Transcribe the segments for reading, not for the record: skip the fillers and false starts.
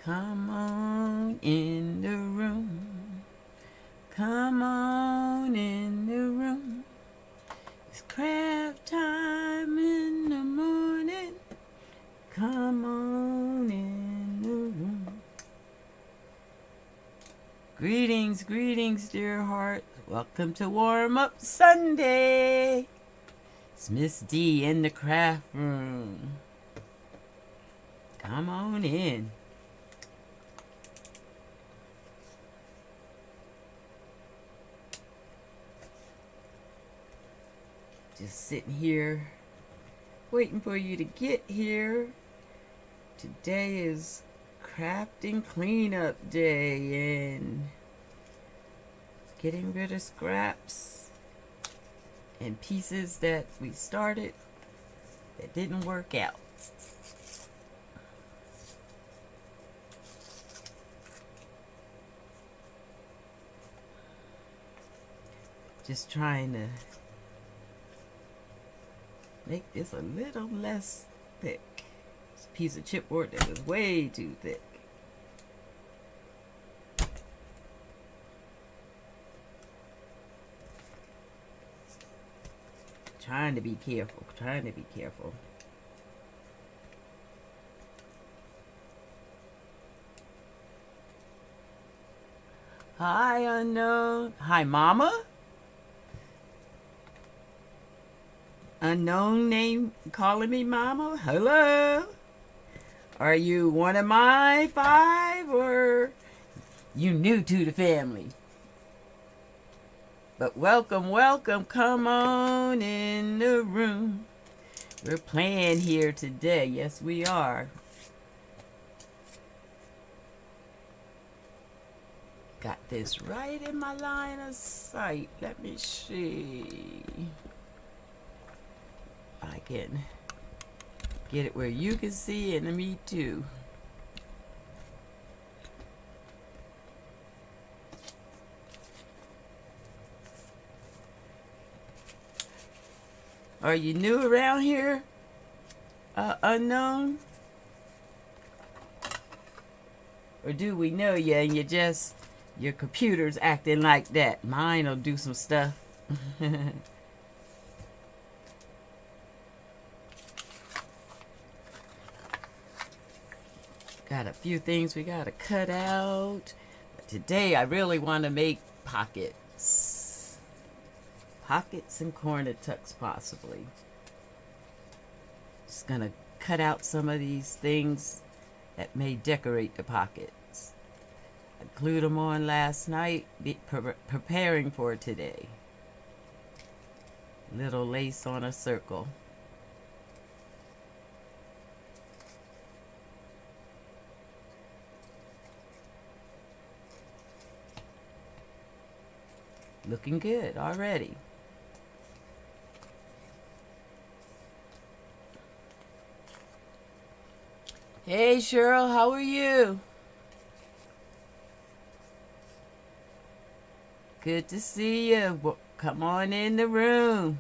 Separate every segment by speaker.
Speaker 1: Come on in the room. Come on in the room. It's craft time in the morning. Come on in the room. Greetings, greetings, dear heart. Welcome to Warm Up Sunday. It's Miss D in the craft room. Come on in. Just sitting here waiting for you to get here. Today is crafting cleanup day and getting rid of scraps and pieces that we started that didn't work out. Just trying to make this a little less thick. It's a piece of chipboard that was way too thick. Trying to be careful, trying to be careful. Hi, unknown. Hi, Mama. Unknown name calling me Mama. Hello. Are you one of my 5 or you new to the family? But welcome, welcome. Come on in the room. We're playing here today. Yes, we are. Got this right in my line of sight. Let me see. I can get it where you can see and me too. Are you new around here, unknown? Or do we know you and you just, your computer's acting like that? Mine will do some stuff. Got a few things we gotta cut out. But today I really want to make pockets. Pockets and corner tucks possibly. Just gonna cut out some of these things that may decorate the pockets. I glued them on last night, preparing for today. Little lace on a circle. Looking good already. Hey Cheryl, how are you? Good to see you. Come on in the room.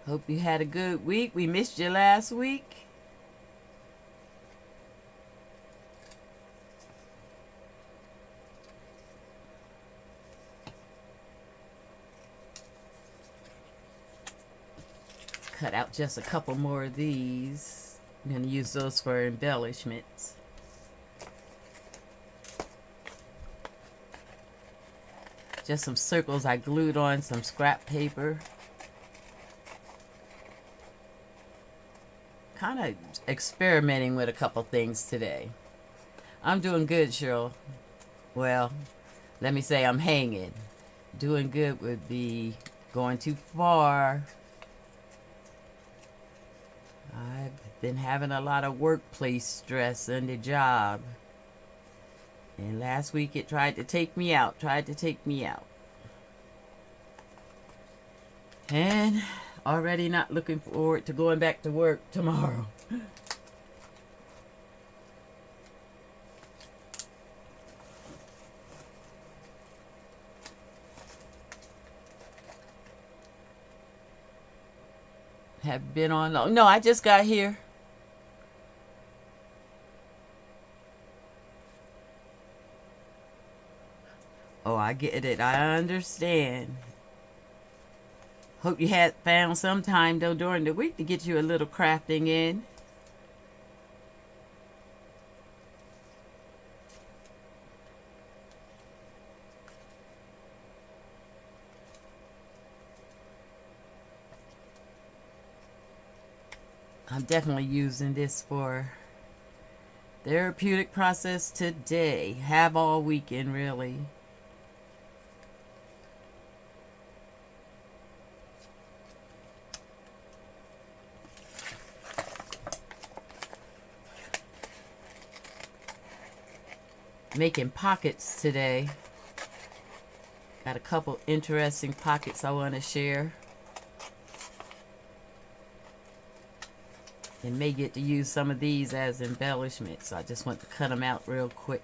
Speaker 1: Hope you had a good week. We missed you last week. Cut out just a couple more of these. I'm going to use those for embellishments. Just some circles I glued on some scrap paper. Kind of experimenting with a couple things today. I'm doing good, Cheryl. Well, let me say I'm hanging. Doing good would be going too far. I've been having a lot of workplace stress on the job. And last week it tried to take me out. And already not looking forward to going back to work tomorrow. Have been on long. No, I just got here. Oh, I get it. I understand. Hope you had found some time though during the week to get you a little crafting in. I'm definitely using this for therapeutic process today. Have all weekend, really. Making pockets today. Got a couple interesting pockets I want to share. And may get to use some of these as embellishments. So I just want to cut them out real quick.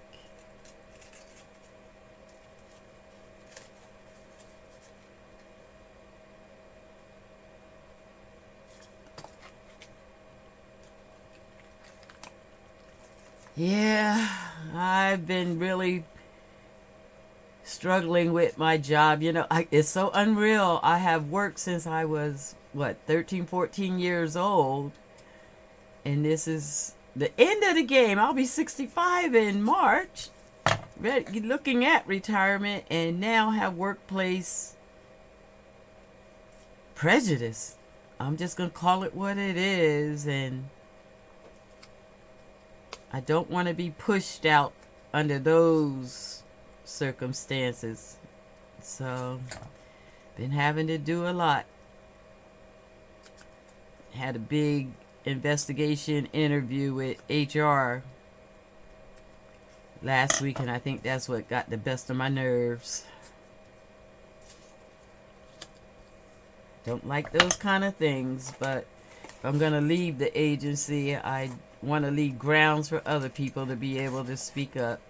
Speaker 1: Yeah, I've been really struggling with my job. You know, it's so unreal. I have worked since I was, what, 13, 14 years old. And this is the end of the game. I'll be 65 in March. Looking at retirement, and now have workplace prejudice. I'm just going to call it what it is. And I don't want to be pushed out under those circumstances. So, been having to do a lot. Had a big investigation interview with HR last week, and I think that's what got the best of my nerves. Don't like those kind of things, but if I'm going to leave the agency, I want to leave grounds for other people to be able to speak up.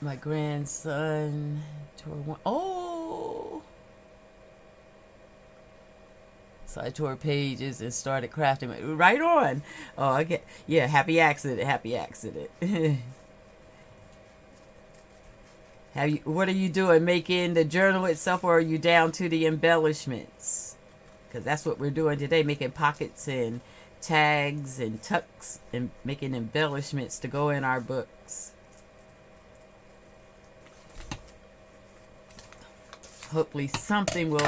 Speaker 1: My grandson tore one. Oh! So I tore pages and started crafting. Right on. Oh, okay. Yeah, happy accident. Happy accident. What are you doing? Making the journal itself, or are you down to the embellishments? Because that's what we're doing today, making pockets and tags and tucks and making embellishments to go in our books. Hopefully something will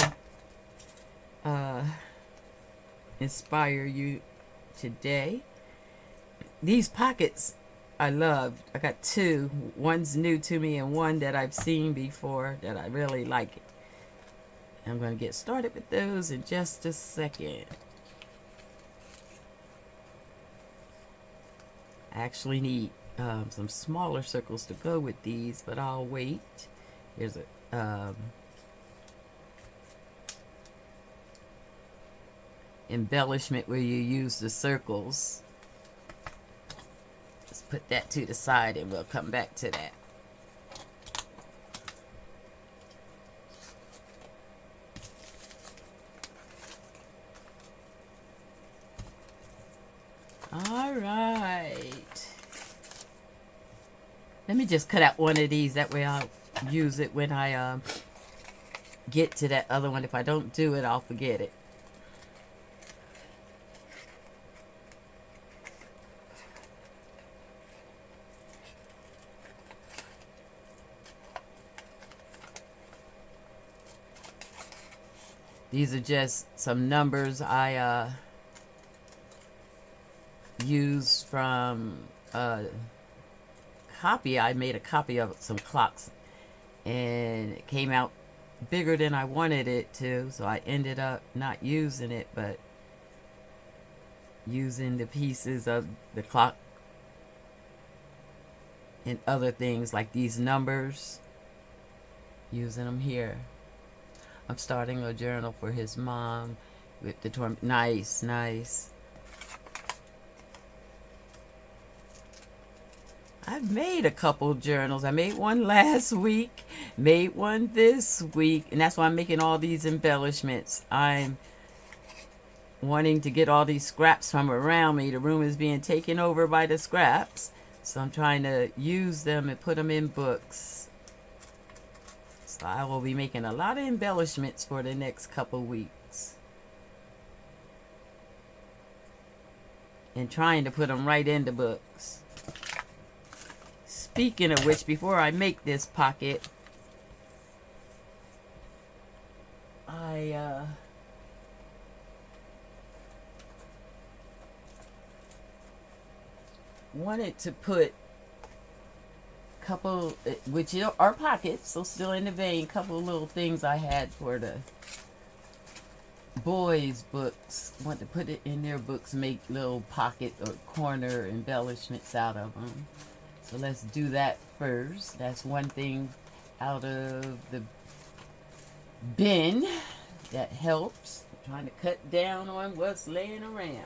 Speaker 1: inspire you today. These pockets I loved. I got two. One's new to me and one that I've seen before that I really like. I'm going to get started with those in just a second. I actually need some smaller circles to go with these, but I'll wait. Here's a embellishment where you use the circles. Let's put that to the side and we'll come back to that. All right. Let me just cut out one of these. That way I'll use it when I get to that other one. If I don't do it, I'll forget it. These are just some numbers I used from a copy. I made a copy of some clocks, and it came out bigger than I wanted it to, so I ended up not using it, but using the pieces of the clock and other things like these numbers, using them here. I'm starting a journal for his mom with the torn. Nice, nice. I've made a couple journals. I made one last week, made one this week, and that's why I'm making all these embellishments. I'm wanting to get all these scraps from around me. The room is being taken over by the scraps, so I'm trying to use them and put them in books. So I will be making a lot of embellishments for the next couple weeks. And trying to put them right into books. Speaking of which, before I make this pocket, I wanted to put a couple, which are pockets, so still in the vein, couple little things I had for the boys' books. Want to put it in their books, make little pocket or corner embellishments out of them. So let's do that first. That's one thing out of the bin that helps. I'm trying to cut down on what's laying around.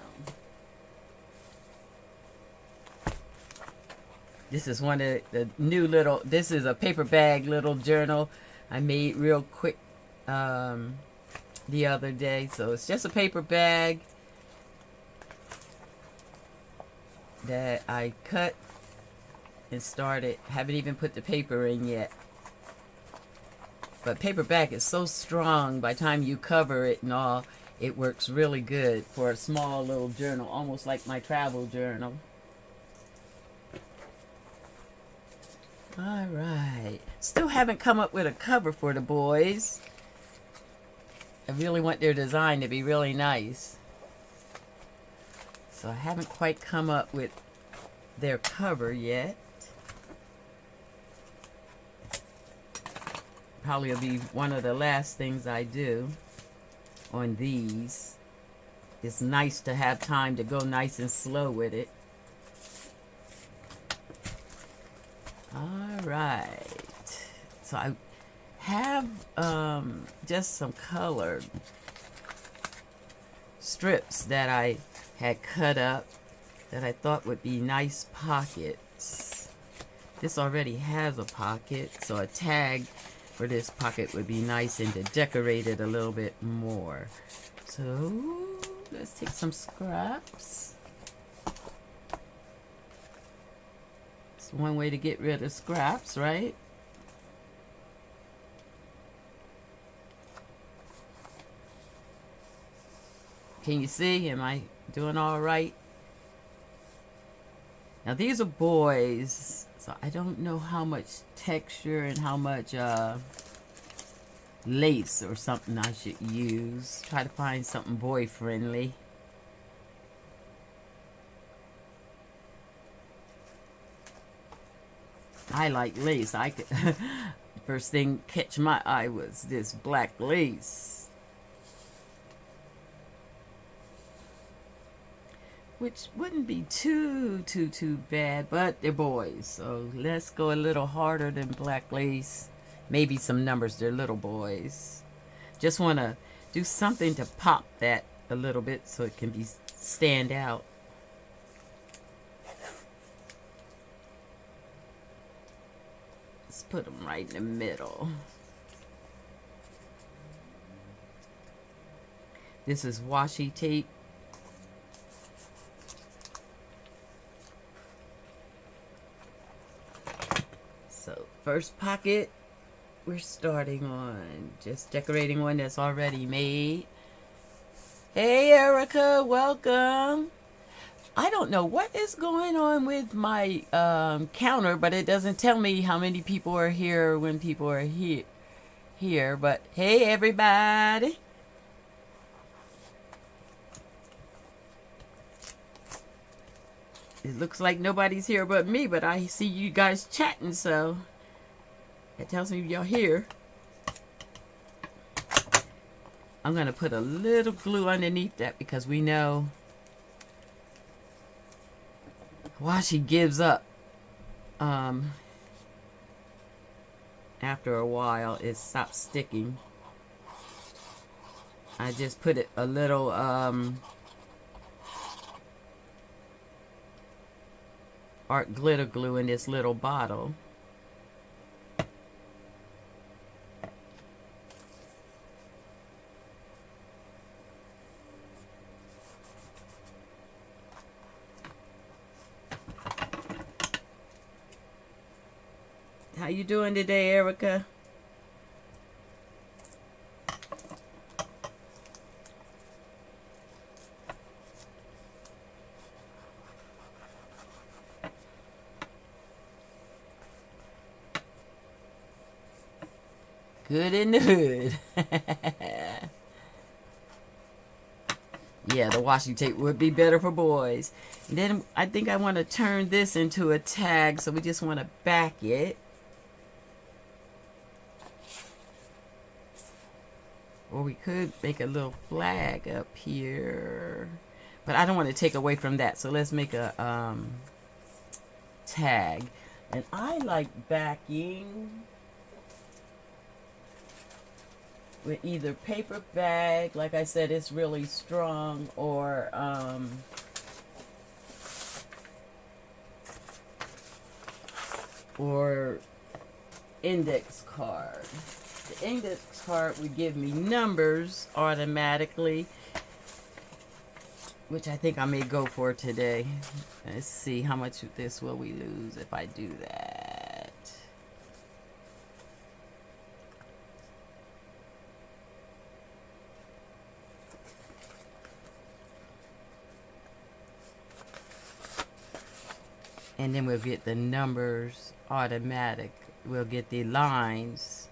Speaker 1: This is one of the new little, this is a paper bag little journal I made real quick the other day. So it's just a paper bag that I cut and started. Haven't even put the paper in yet. But paper bag is so strong, by the time you cover it and all, it works really good for a small little journal, almost like my travel journal. All right. Still haven't come up with a cover for the boys. I really want their design to be really nice. So I haven't quite come up with their cover yet. Probably will be one of the last things I do on these. It's nice to have time to go nice and slow with it. All right. So I have just some colored strips that I had cut up that I thought would be nice pockets. This already has a pocket, so a tag for this pocket would be nice and to decorate it a little bit more. So let's take some scraps. It's one way to get rid of scraps, right? Can you see? Am I doing all right? Now these are boys, so I don't know how much texture and how much lace or something I should use. Try to find something boy friendly. I like lace. I could first thing catch my eye was this black lace, which wouldn't be too bad, but they're boys, so let's go a little harder than black lace. Maybe some numbers. They're little boys. Just want to do something to pop that a little bit so it can be stand out. Let's put them right in the middle. This is washi tape. So first pocket we're starting on, just decorating one that's already made. Hey Erica, welcome. I don't know what is going on with my counter, but it doesn't tell me how many people are here when people are here. But hey everybody. It looks like nobody's here but me, but I see you guys chatting, so that tells me you're here. I'm going to put a little glue underneath that because we know washi gives up after a while. It stops sticking. I just put it a little art glitter glue in this little bottle. How you doing today, Erica? Good in the hood. Yeah, the washi tape would be better for boys. And then I think I want to turn this into a tag, so we just want to back it. Or we could make a little flag up here. But I don't want to take away from that, so let's make a tag. And I like backing with either paper bag, like I said, it's really strong, or index card. The index card would give me numbers automatically, which I think I may go for today. Let's see, how much of this will we lose if I do that? And then we'll get the numbers automatic. We'll get the lines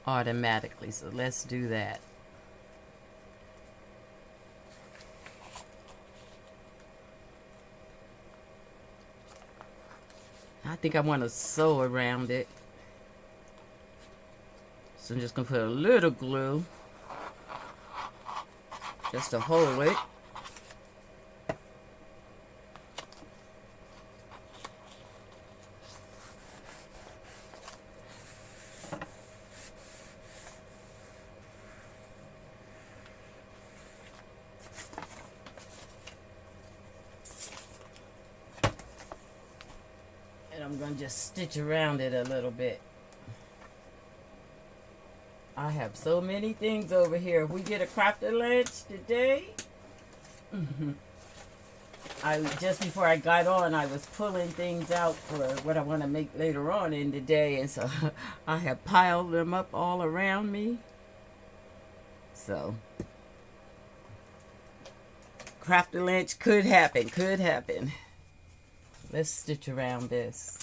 Speaker 1: automatically. So let's do that. I think I want to sew around it. So I'm just going to put a little glue just to hold it. I'm going to just stitch around it a little bit. I have so many things over here. If we get a crafter lunch today, just before I got on, I was pulling things out for what I want to make later on in the day, and so I have piled them up all around me. So crafter lunch could happen, could happen. Let's stitch around this.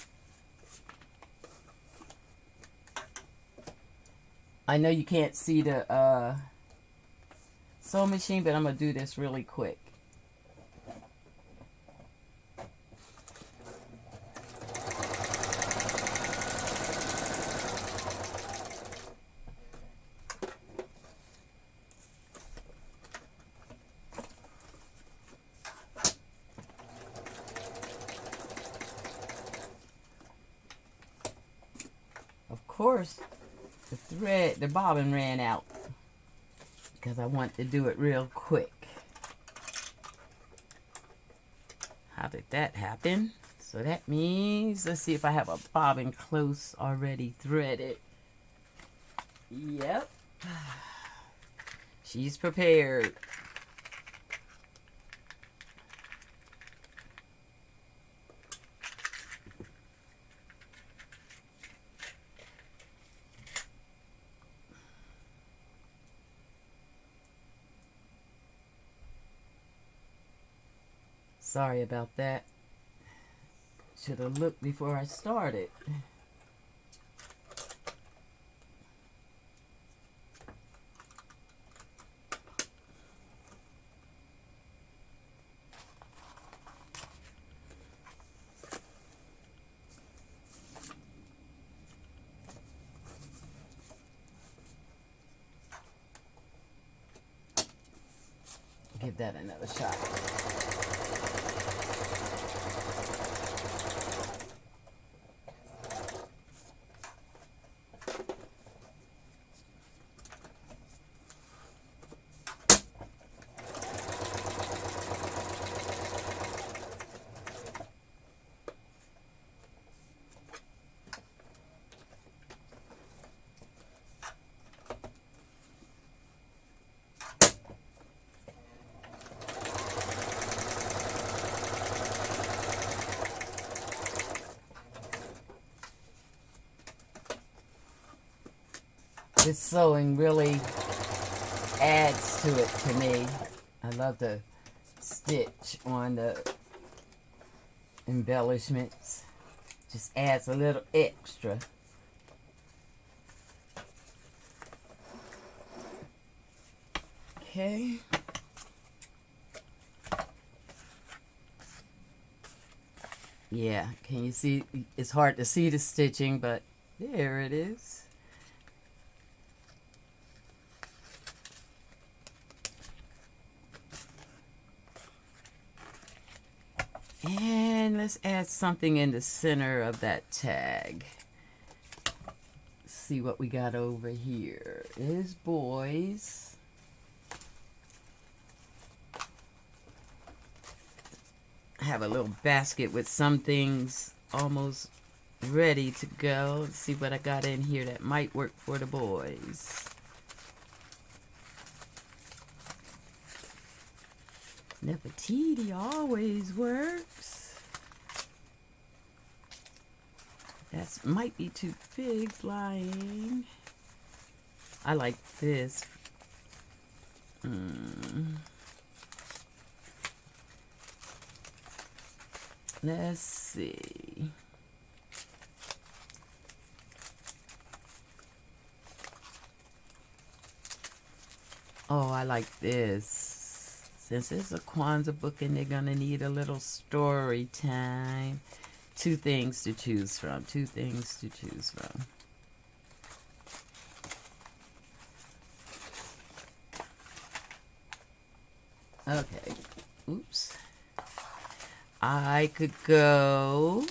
Speaker 1: I know you can't see the sewing machine, but I'm going to do this really quick. Of course, the bobbin ran out because I want to do it real quick. How did that happen? So that means, let's see if I have a bobbin close already threaded. Yep. She's prepared. Sorry about that. Should have looked before I started. Give that another shot. this sewing really adds to it to me. I love the stitch on the embellishments. Just adds a little extra. Okay. Yeah, can you see? It's hard to see the stitching, but there it is. And let's add something in the center of that tag. Let's see what we got over here. It is boys. I have a little basket with some things almost ready to go. Let's see what I got in here that might work for the boys. Nefertiti always works. That might be too big flying. I like this. Let's see. Oh, I like this. Since it's a Kwanzaa book and they're going to need a little story time. Two things to choose from. Two things to choose from. Okay. Oops. I could go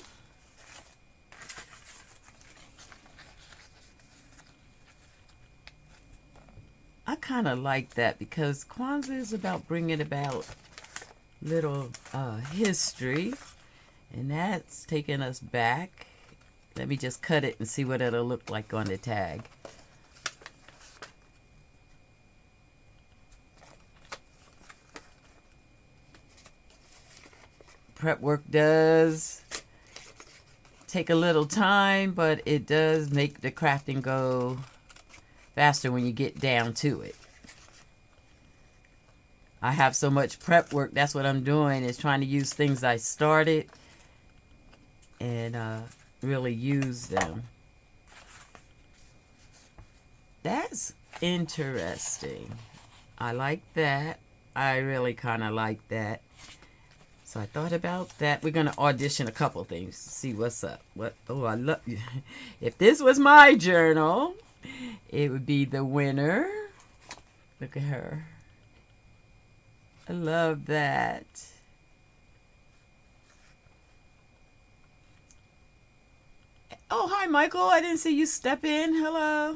Speaker 1: I kind of like that because Kwanzaa is about bringing about little history, and that's taking us back. Let me just cut it and see what it'll look like on the tag. Prep work does take a little time, but it does make the crafting go faster when you get down to it. I have so much prep work. That's what I'm doing, is trying to use things I started and really use them. That's interesting. I like that. I really kind of like that. So I thought about that. We're going to audition a couple things to see what's up. Oh, I love you. If this was my journal, it would be the winner. Look at her. I love that. Oh, hi, Michael. I didn't see you step in. Hello.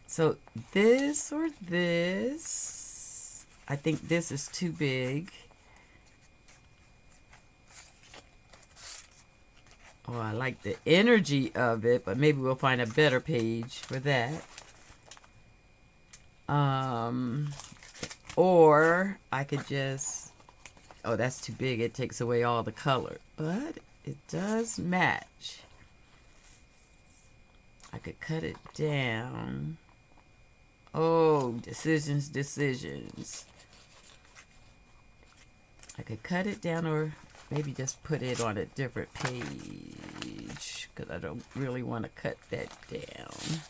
Speaker 1: So this or this. I think this is too big. Oh, I like the energy of it, but maybe we'll find a better page for that. Or I could just, oh, that's too big. It takes away all the color, but it does match. I could cut it down. Oh, decisions, decisions. I could cut it down or maybe just put it on a different page because I don't really want to cut that down.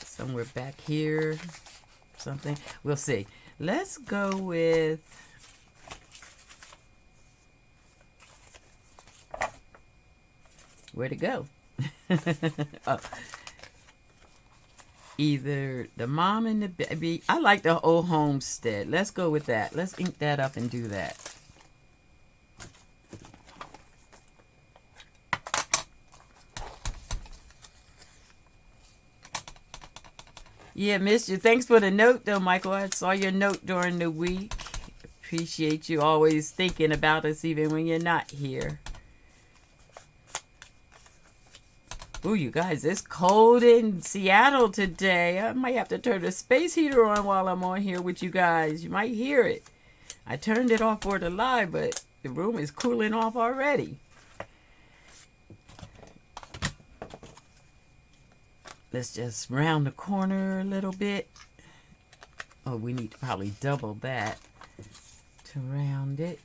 Speaker 1: Somewhere back here, something. We'll see. Let's go with where to go. Oh. Either the mom and the baby. I like the old homestead. Let's go with that. Let's ink that up and do that. Yeah, missed you. Thanks for the note, though, Michael. I saw your note during the week. Appreciate you always thinking about us, even when you're not here. Ooh, you guys, it's cold in Seattle today. I might have to turn the space heater on while I'm on here with you guys. You might hear it. I turned it off for the live, but the room is cooling off already. Let's just round the corner a little bit. Oh, we need to probably double that to round it.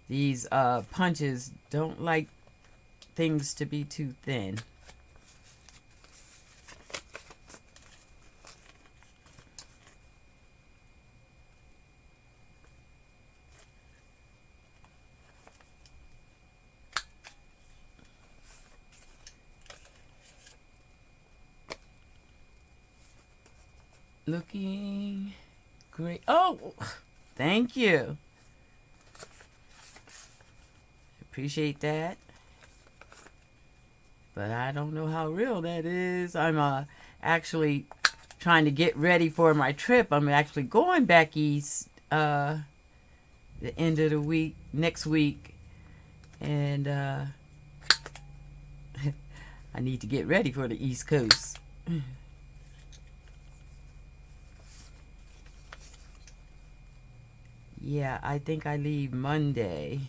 Speaker 1: These punches don't like things to be too thin. Looking great. Oh, thank you. Appreciate that. But I don't know how real that is. I'm actually trying to get ready for my trip. I'm actually going back east the end of the week, next week. And I need to get ready for the East Coast. Yeah, I think I leave Monday,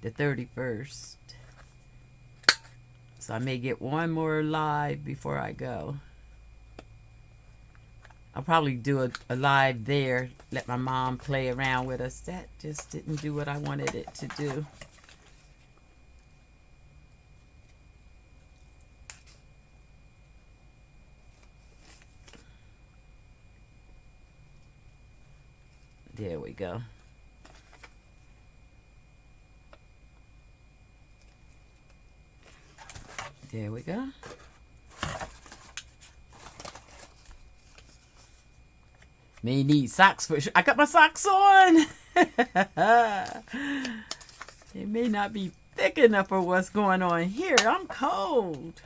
Speaker 1: the 31st. So I may get one more live before I go. I'll probably do a live there, let my mom play around with us. That just didn't do what I wanted it to do. There we go. There we go. May need socks for sure. I got my socks on. It may not be thick enough for what's going on here. I'm cold.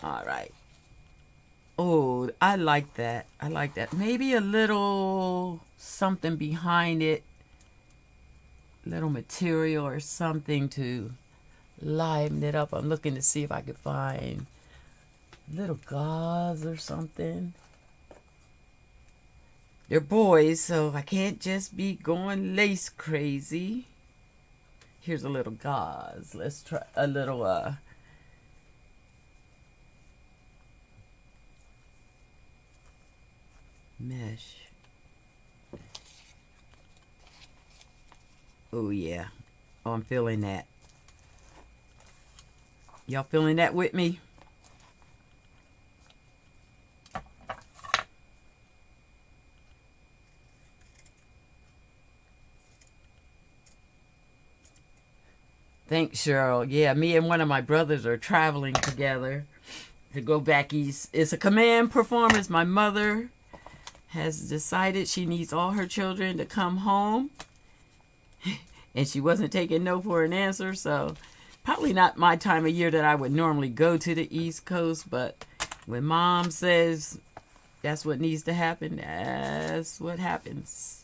Speaker 1: All right. Oh, I like that. I like that. Maybe a little something behind it. Little material or something to liven it up. I'm looking to see if I could find little gauze or something. They're boys, so I can't just be going lace crazy. Here's a little gauze. Let's try a little mesh. Oh yeah. Oh, I'm feeling that. Y'all feeling that with me? Thanks, Cheryl. Yeah, me and one of my brothers are traveling together to go back east. It's a command performance. My mother has decided she needs all her children to come home. And she wasn't taking no for an answer, so probably not my time of year that I would normally go to the East Coast, but when Mom says that's what needs to happen, that's what happens.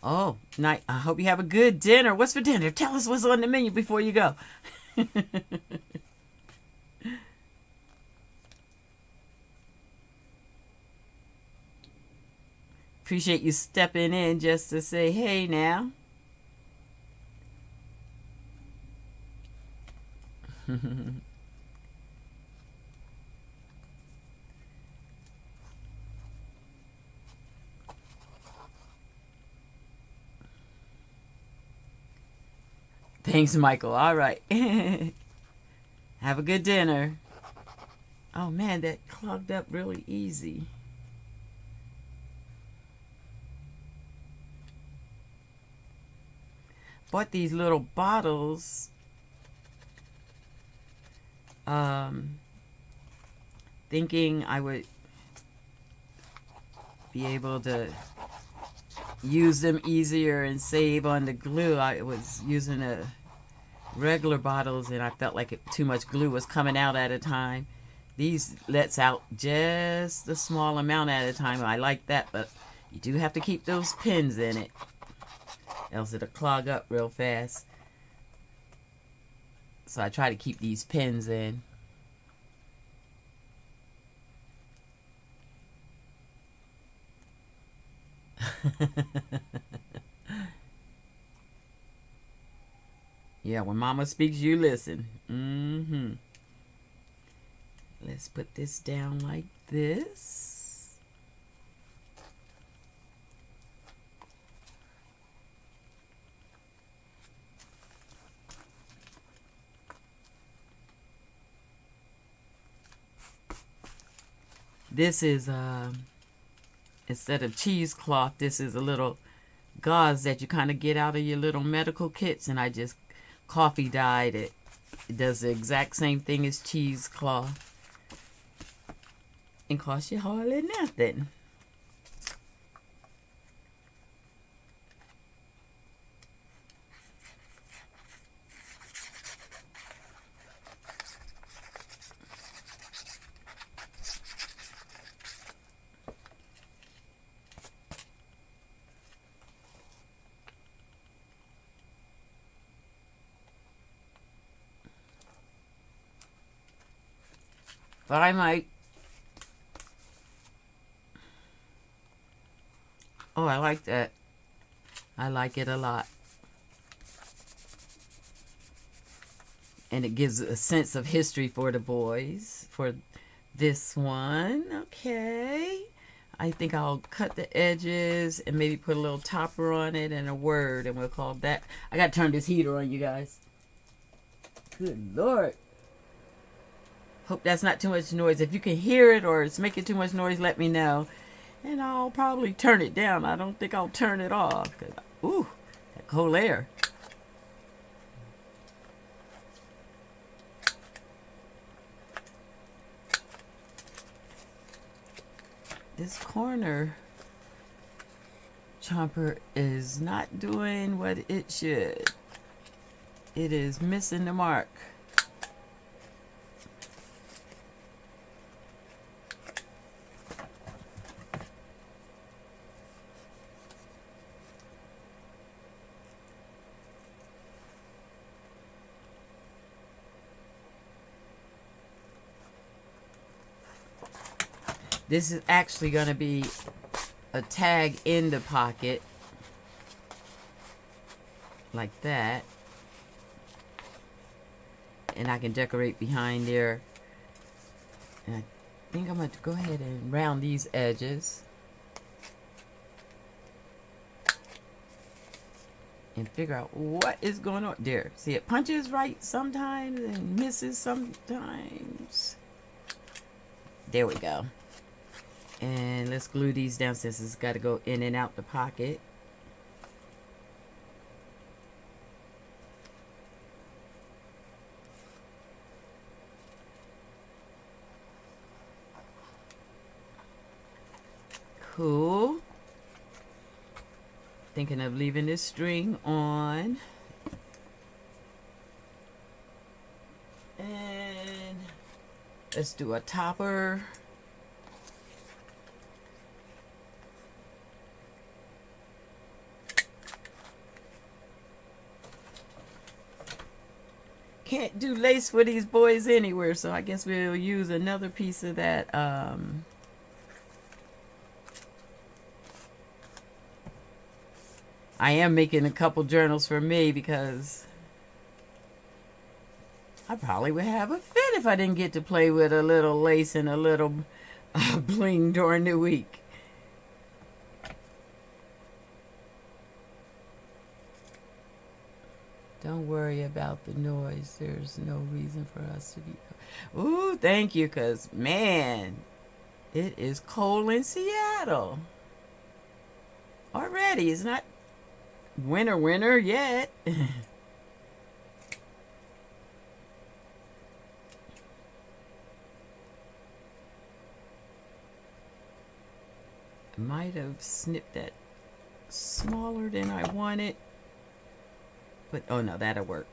Speaker 1: Oh, night. I hope you have a good dinner. What's for dinner? Tell us what's on the menu before you go. Appreciate you stepping in just to say hey now. Thanks, Michael. All right. Have a good dinner. Oh man, that clogged up really easy. Bought these little bottles thinking I would be able to use them easier and save on the glue. I was using regular bottles and I felt like too much glue was coming out at a time. These lets out just a small amount at a time. I like that, but you do have to keep those pins in it, else it'll clog up real fast. So I try to keep these pins in. Yeah, when mama speaks, you listen. Let's put this down like this. This is, instead of cheesecloth, this is a little gauze that you kind of get out of your little medical kits, and I just coffee dyed it. It does the exact same thing as cheesecloth and costs you hardly nothing. Bye, Mike. Oh, I like that. I like it a lot. And it gives a sense of history for the boys for this one. Okay. I think I'll cut the edges and maybe put a little topper on it and a word, and we'll call that. I got to turn this heater on, you guys. Good Lord. Hope that's not too much noise. If you can hear it or it's making too much noise, let me know. And I'll probably turn it down. I don't think I'll turn it off. Ooh, that cold air. This corner chomper is not doing what it should. It is missing the mark. This is actually going to be a tag in the pocket, like that. And I can decorate behind there. And I think I'm going to go ahead and round these edges. And figure out what is going on. There, see, it punches right sometimes and misses sometimes. There we go. And let's glue these down since it's got to go in and out the pocket. Cool. Thinking of leaving this string on. And let's do a topper. Can't do lace for these boys anywhere, so I guess we'll use another piece of that I am making a couple journals for me because I probably would have a fit if I didn't get to play with a little lace and a little bling during the week. Don't worry about the noise. There's no reason for us to be... Ooh, thank you, because, man, it is cold in Seattle. Already. It's not winter yet. I might have snipped that smaller than I wanted. But, oh no, that'll work.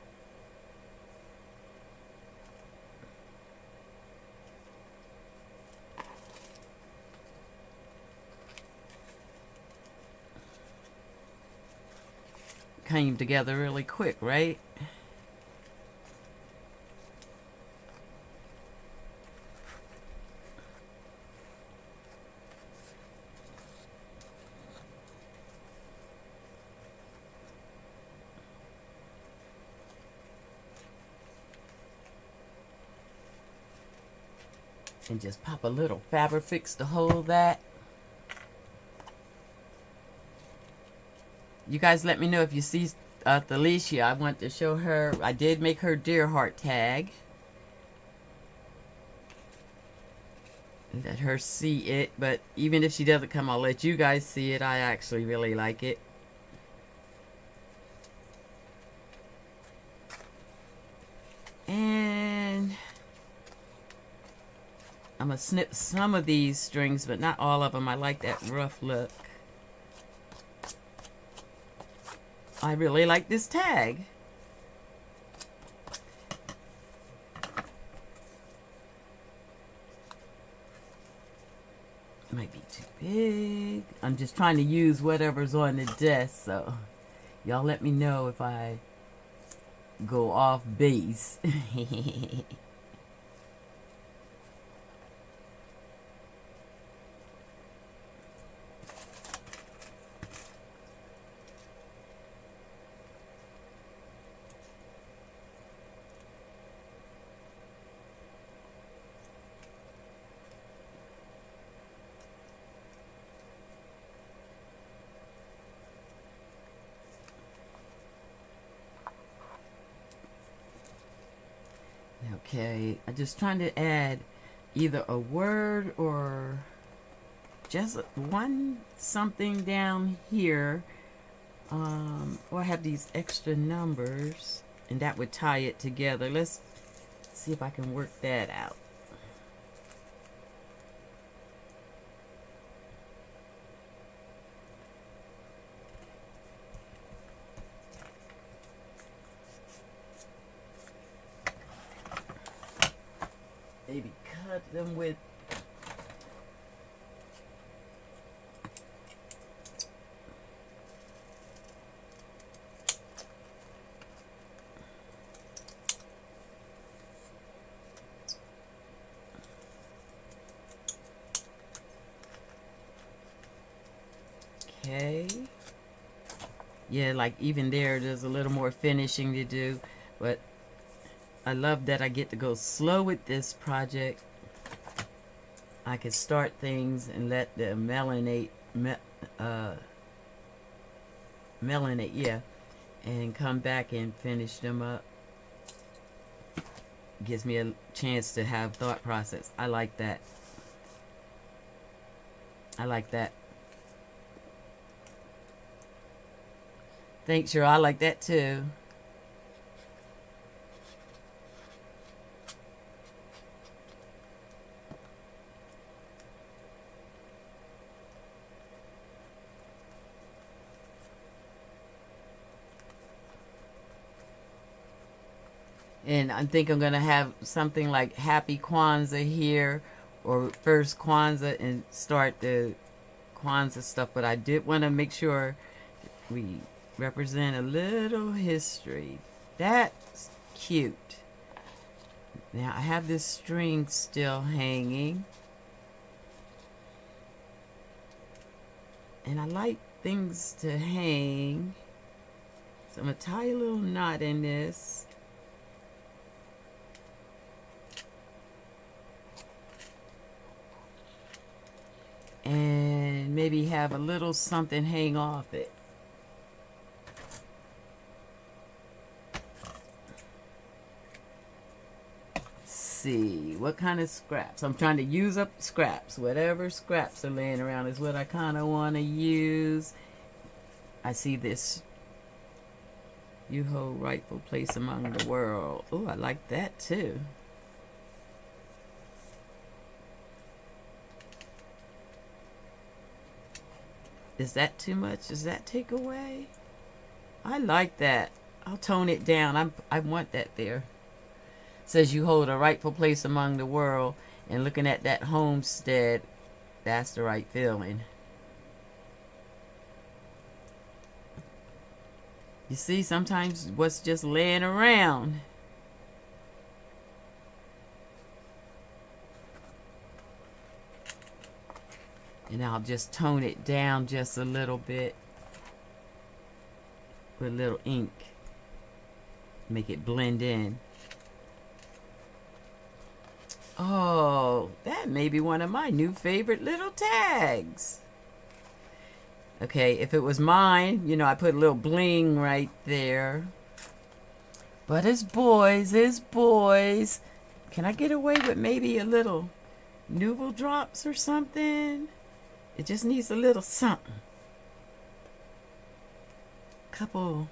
Speaker 1: Came together really quick, right? And just pop a little fabric fix to hold that. You guys let me know if you see Thalicia. I want to show her. I did make her deer heart tag. Let her see it. But even if she doesn't come, I'll let you guys see it. I actually really like it. And I'm going to snip some of these strings, but not all of them. I like that rough look. I really like this tag. It might be too big. I'm just trying to use whatever's on the desk, so y'all let me know if I go off base. Okay, I'm just trying to add either a word or just one something down here, or I have these extra numbers and that would tie it together. Let's see if I can work that out. Maybe cut them with okay. Yeah, like even there's a little more finishing to do, but I love that I get to go slow with this project. I can start things and let the melanate, yeah, and come back and finish them up. Gives me a chance to have thought process. I like that. I like that. Thanks, Cheryl. I like that too. And I think I'm going to have something like Happy Kwanzaa here, or first Kwanzaa, and start the Kwanzaa stuff. But I did want to make sure we represent a little history. That's cute. Now I have this string still hanging. And I like things to hang. So I'm going to tie a little knot in this. And maybe have a little something hang off it. See what kind of scraps. I'm trying to use up scraps. Whatever scraps are laying around is what I kind of want to use. I see this. You hold rightful place among the world. Oh, I like that too. Is that too much? Does that take away? I like that. I'll tone it down. I want that there. It says you hold a rightful place among the world, and looking at that homestead, that's the right feeling. You see, sometimes what's just laying around. And I'll just tone it down just a little bit with a little ink. Make it blend in. Oh, that may be one of my new favorite little tags. Okay, if it was mine, you know, I put a little bling right there. But it's boys, it's boys. Can I get away with maybe a little Nouveau drops or something? It just needs a little something. Couple.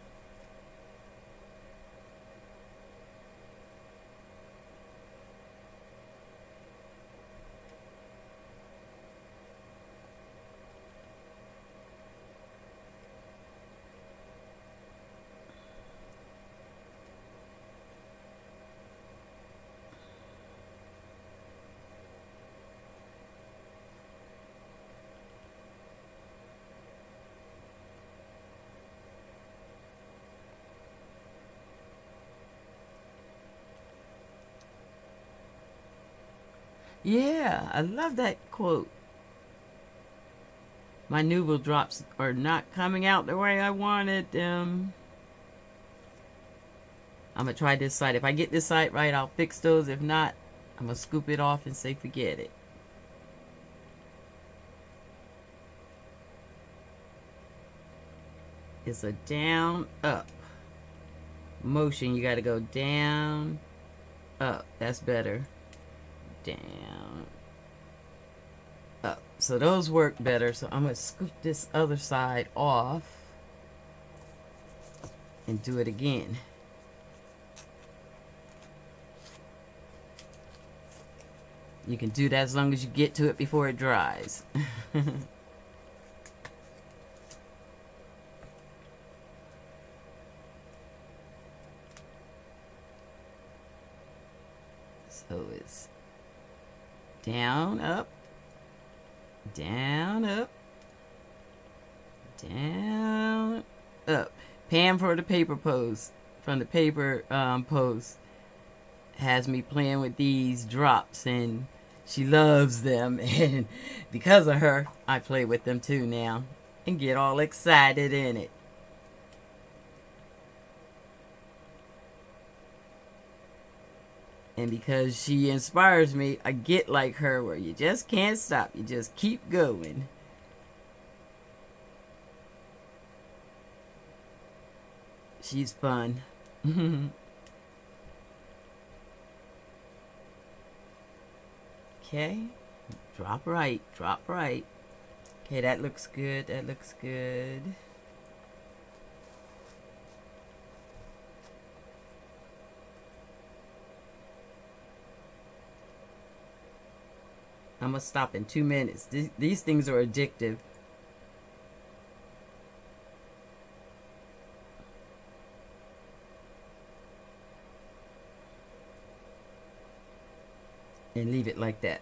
Speaker 1: Yeah, I love that quote. My Nouveau drops are not coming out the way I wanted them. I'm going to try this side. If I get this side right, I'll fix those. If not, I'm going to scoop it off and say forget it. It's a down, up motion. You got to go down, up. That's better. Down, up. So those work better. So I'm going to scoop this other side off and do it again. You can do that as long as you get to it before it dries. So it's down, up, down, up, down, up. Pam for the paper pose, from the paper post, has me playing with these drops, and she loves them. And because of her, I play with them too now and get all excited in it. And because she inspires me, I get like her, where you just can't stop. You just keep going. She's fun. Okay. Drop right. Drop right. Okay, that looks good. That looks good. I'm going to stop in 2 minutes. These things are addictive. And leave it like that.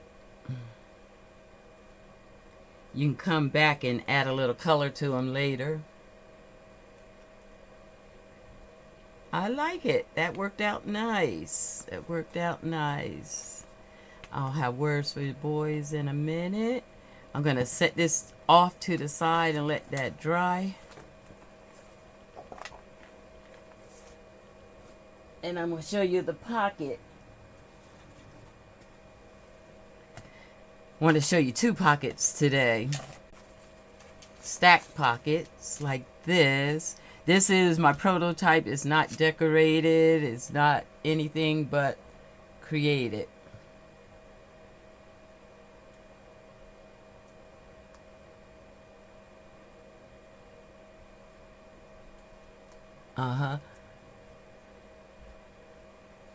Speaker 1: You can come back and add a little color to them later. I like it. That worked out nice. That worked out nice. I'll have words for the boys in a minute. I'm going to set this off to the side and let that dry. And I'm going to show you the pocket. I want to show you two pockets today. Stacked pockets like this. This is my prototype. It's not decorated. It's not anything but created.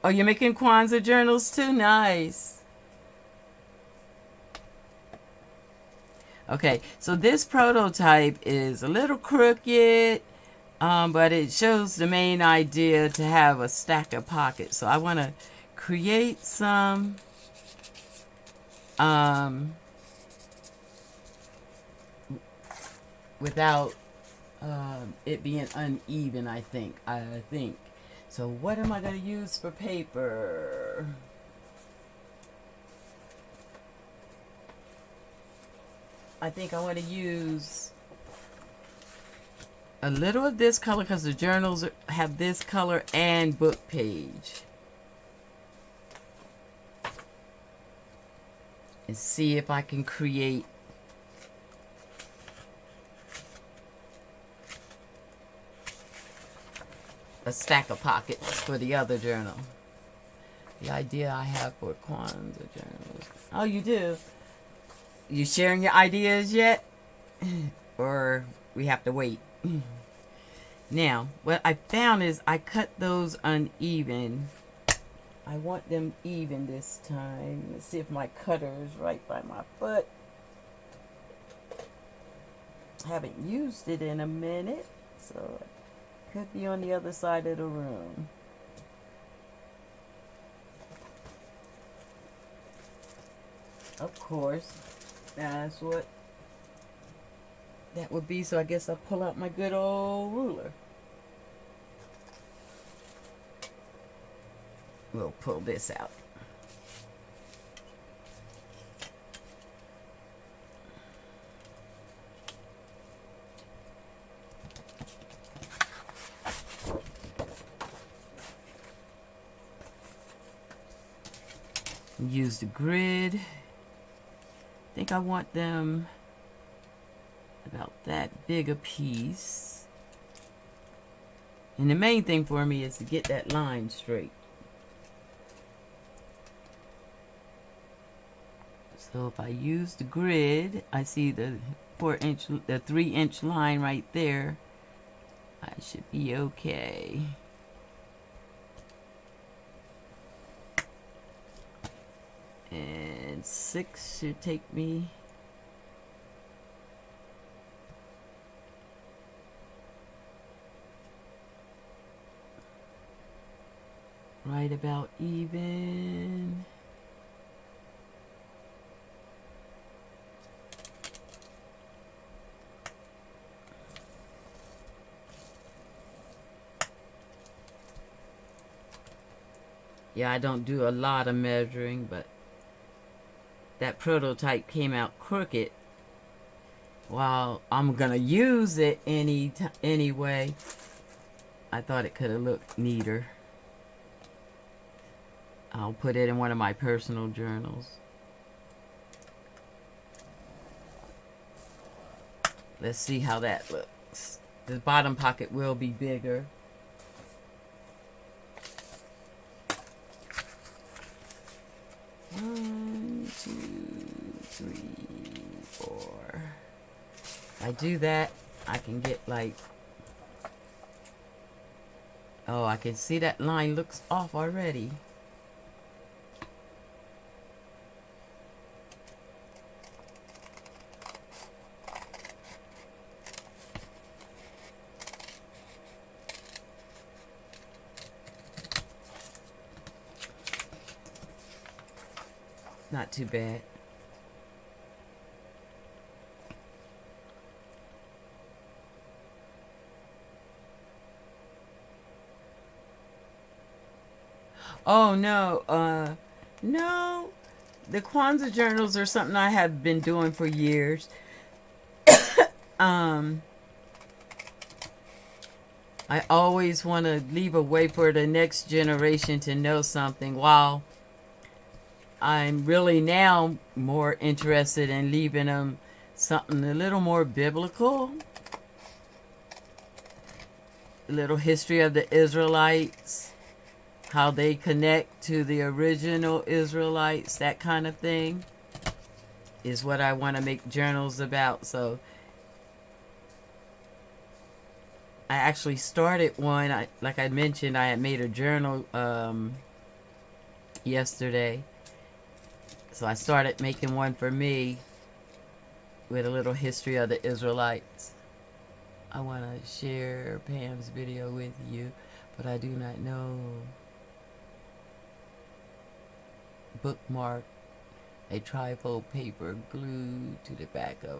Speaker 1: Oh, you're making Kwanzaa journals too? Nice. Okay, so this prototype is a little crooked, but it shows the main idea to have a stack of pockets. So I want to create some without it being uneven, I think. So what am I going to use for paper? I think I want to use a little of this color because the journals have this color and book page. and see if I can create a stack of pockets for the other journal. The idea I have for Kwanzaa journals. Oh, you do? You sharing your ideas yet? Or we have to wait? Now, what I found is I cut those uneven. I want them even this time. Let's see if my cutter is right by my foot. Haven't used it in a minute, so it could be on the other side of the room. Of course, that's what that would be. So I guess I'll pull out my good old ruler. We'll pull this out. Use the grid. I think I want them about that big a piece. And the main thing for me is to get that line straight. So if I use the grid, I see the 3-inch line right there. I should be okay. And 6 should take me right about even. Yeah, I don't do a lot of measuring, but that prototype came out crooked. While I'm gonna use it anyway, I thought it could have looked neater. I'll put it in one of my personal journals. Let's see how that looks. The bottom pocket will be bigger. One, two, three, four. If I do that, I can get like, oh, I can see that line looks off already. Not too bad. Oh no, no. The Kwanzaa journals are something I have been doing for years. I always want to leave a way for the next generation to know something, while I'm really now more interested in leaving them something a little more biblical. A little history of the Israelites, how they connect to the original Israelites, that kind of thing is what I want to make journals about. So I actually started one. Like I mentioned, I had made a journal yesterday. So I started making one for me with a little history of the Israelites. I want to share Pam's video with you, but I do not know. Bookmark a trifold paper glued to the back of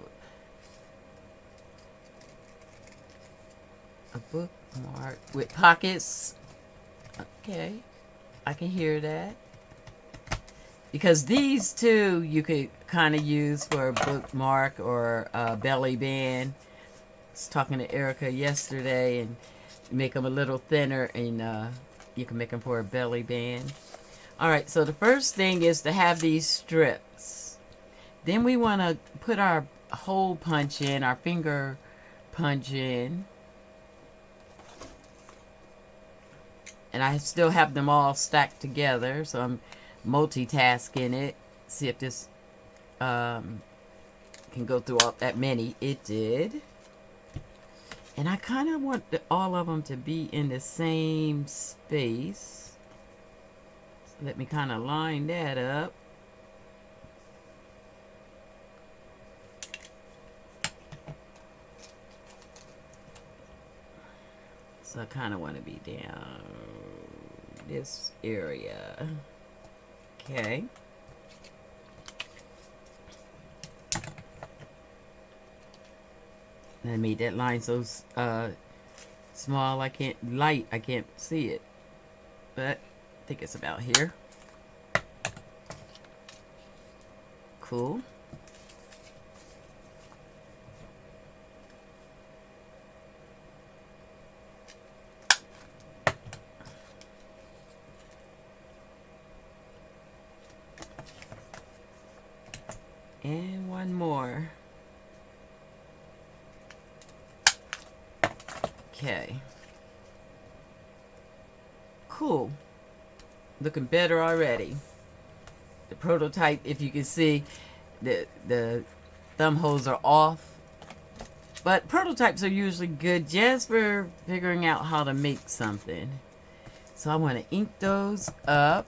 Speaker 1: a bookmark with pockets. Okay, I can hear that. Because these two you could kind of use for a bookmark or a belly band. I was talking to Erica yesterday, and make them a little thinner, and you can make them for a belly band. All right, so the first thing is to have these strips. Then we want to put our hole punch in, our finger punch in. And I still have them all stacked together, so I'm multitasking it. See if this can go through all that many. It did. And I kind of want all of them to be in the same space. So let me kind of line that up. So I kind of want to be down this area. Okay. And I made that line so small I can't see it. But I think it's about here. Cool. And one more. Okay. Cool. Looking better already. The prototype, if you can see, the thumb holes are off. But prototypes are usually good just for figuring out how to make something. So I want to ink those up.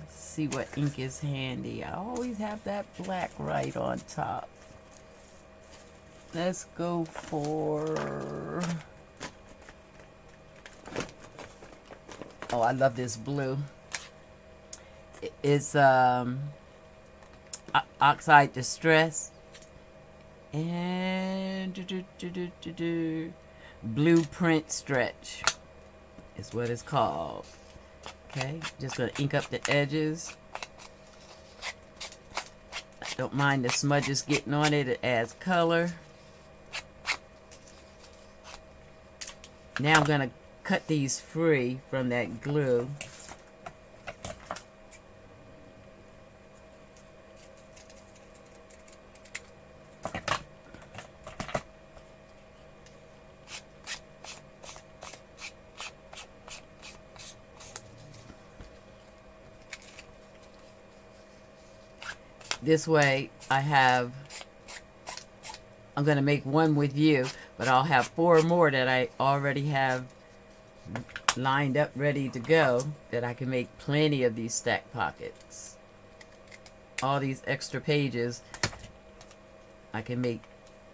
Speaker 1: See what ink is handy. I always have that black right on top. Let's go for... Oh, I love this blue. It's Oxide Distress. And Blueprint Stretch is what it's called. Okay, just gonna ink up the edges. Don't mind the smudges getting on it. It adds color. Now I'm gonna cut these free from that glue. This way I'm going to make one with you, but I'll have 4 more that I already have lined up ready to go, that I can make plenty of these stack pockets. All these extra pages, I can make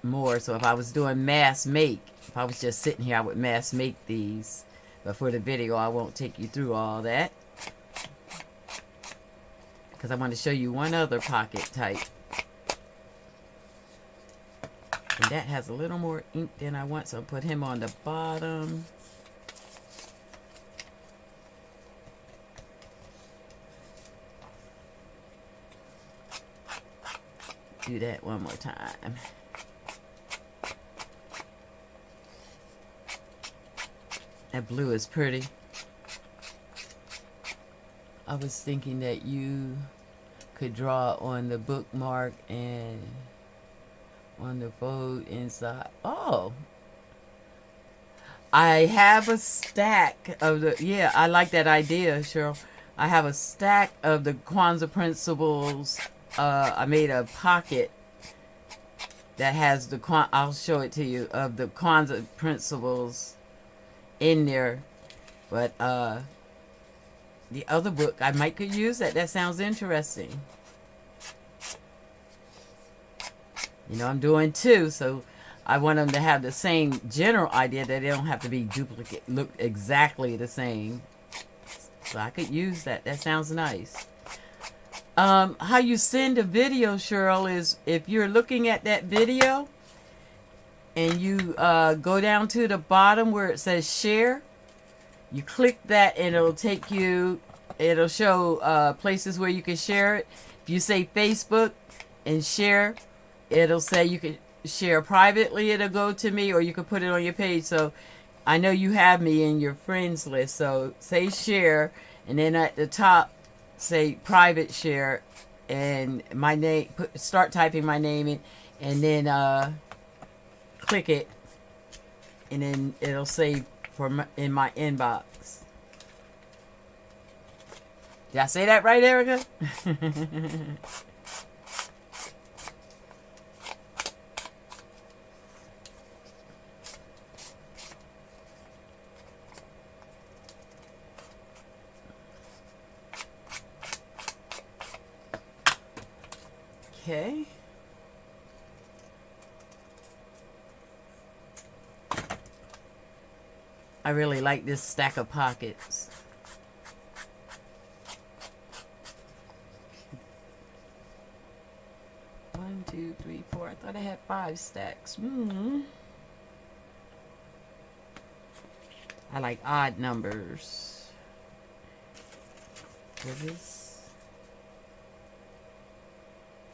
Speaker 1: more. So if I was doing mass make, if I was just sitting here, I would mass make these. But for the video, I won't take you through all that, because I want to show you one other pocket type. And that has a little more ink than I want, so I'll put him on the bottom. Do that one more time. That blue is pretty. I was thinking that you could draw on the bookmark and on the fold inside. Oh, I have a stack of the, yeah, I like that idea, Cheryl. I have a stack of the Kwanzaa principles. I made a pocket that has the, I'll show it to you, of the Kwanzaa principles in there. But the other book, I might could use that. That sounds interesting. You know, I'm doing 2, so I want them to have the same general idea, that they don't have to be duplicate, look exactly the same. So I could use that. That sounds nice. How you send a video, Cheryl, is if you're looking at that video and you go down to the bottom where it says share, you click that and it'll take you, it'll show places where you can share it. If you say Facebook and share, it'll say you can share privately, it'll go to me, or you can put it on your page. So I know you have me in your friends list, so say share, and then at the top say private share, and my name, start typing my name in, and then click it, and then it'll save in my inbox. Did I say that right, Erica? Okay. I really like this stack of pockets. One, two, three, four. I thought I had 5 stacks. I like odd numbers. For this.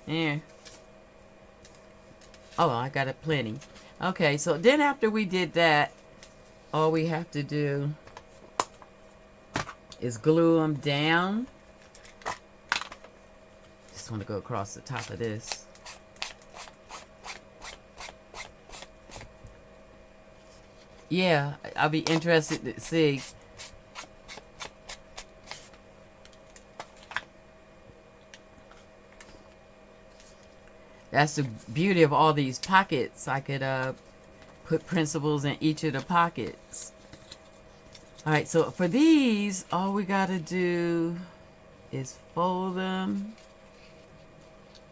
Speaker 1: Yeah. Oh, I got it plenty. Okay, so then after we did that, all we have to do is glue them down. Just want to go across the top of this. Yeah, I'll be interested to see. That's the beauty of all these pockets. I could put principles in each of the pockets. Alright, so for these, all we gotta do is fold them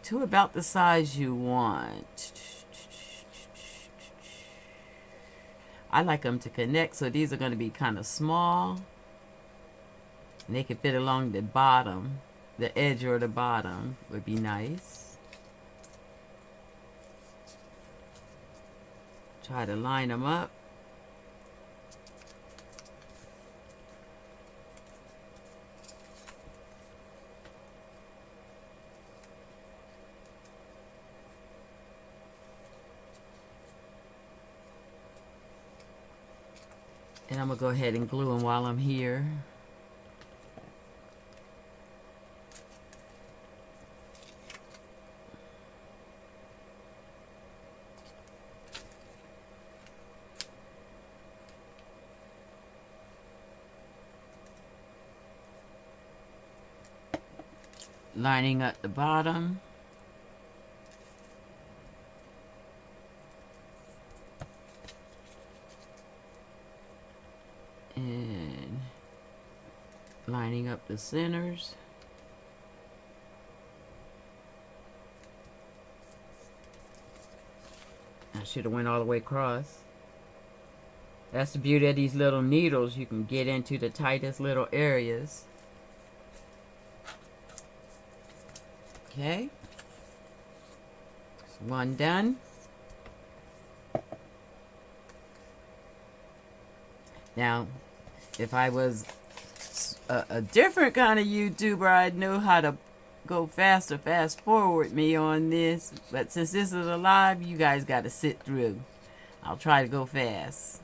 Speaker 1: to about the size you want. I like them to connect, so these are going to be kind of small. And they can fit along the bottom. The edge or the bottom would be nice. Try to line them up. And I'm going to go ahead and glue them while I'm here. Lining up the bottom. And lining up the centers. I should have went all the way across. That's the beauty of these little needles. You can get into the tightest little areas. Okay. That's one done. Now, if I was a different kind of YouTuber, I'd know how to go fast forward me on this. But since this is a live, you guys got to sit through. I'll try to go fast.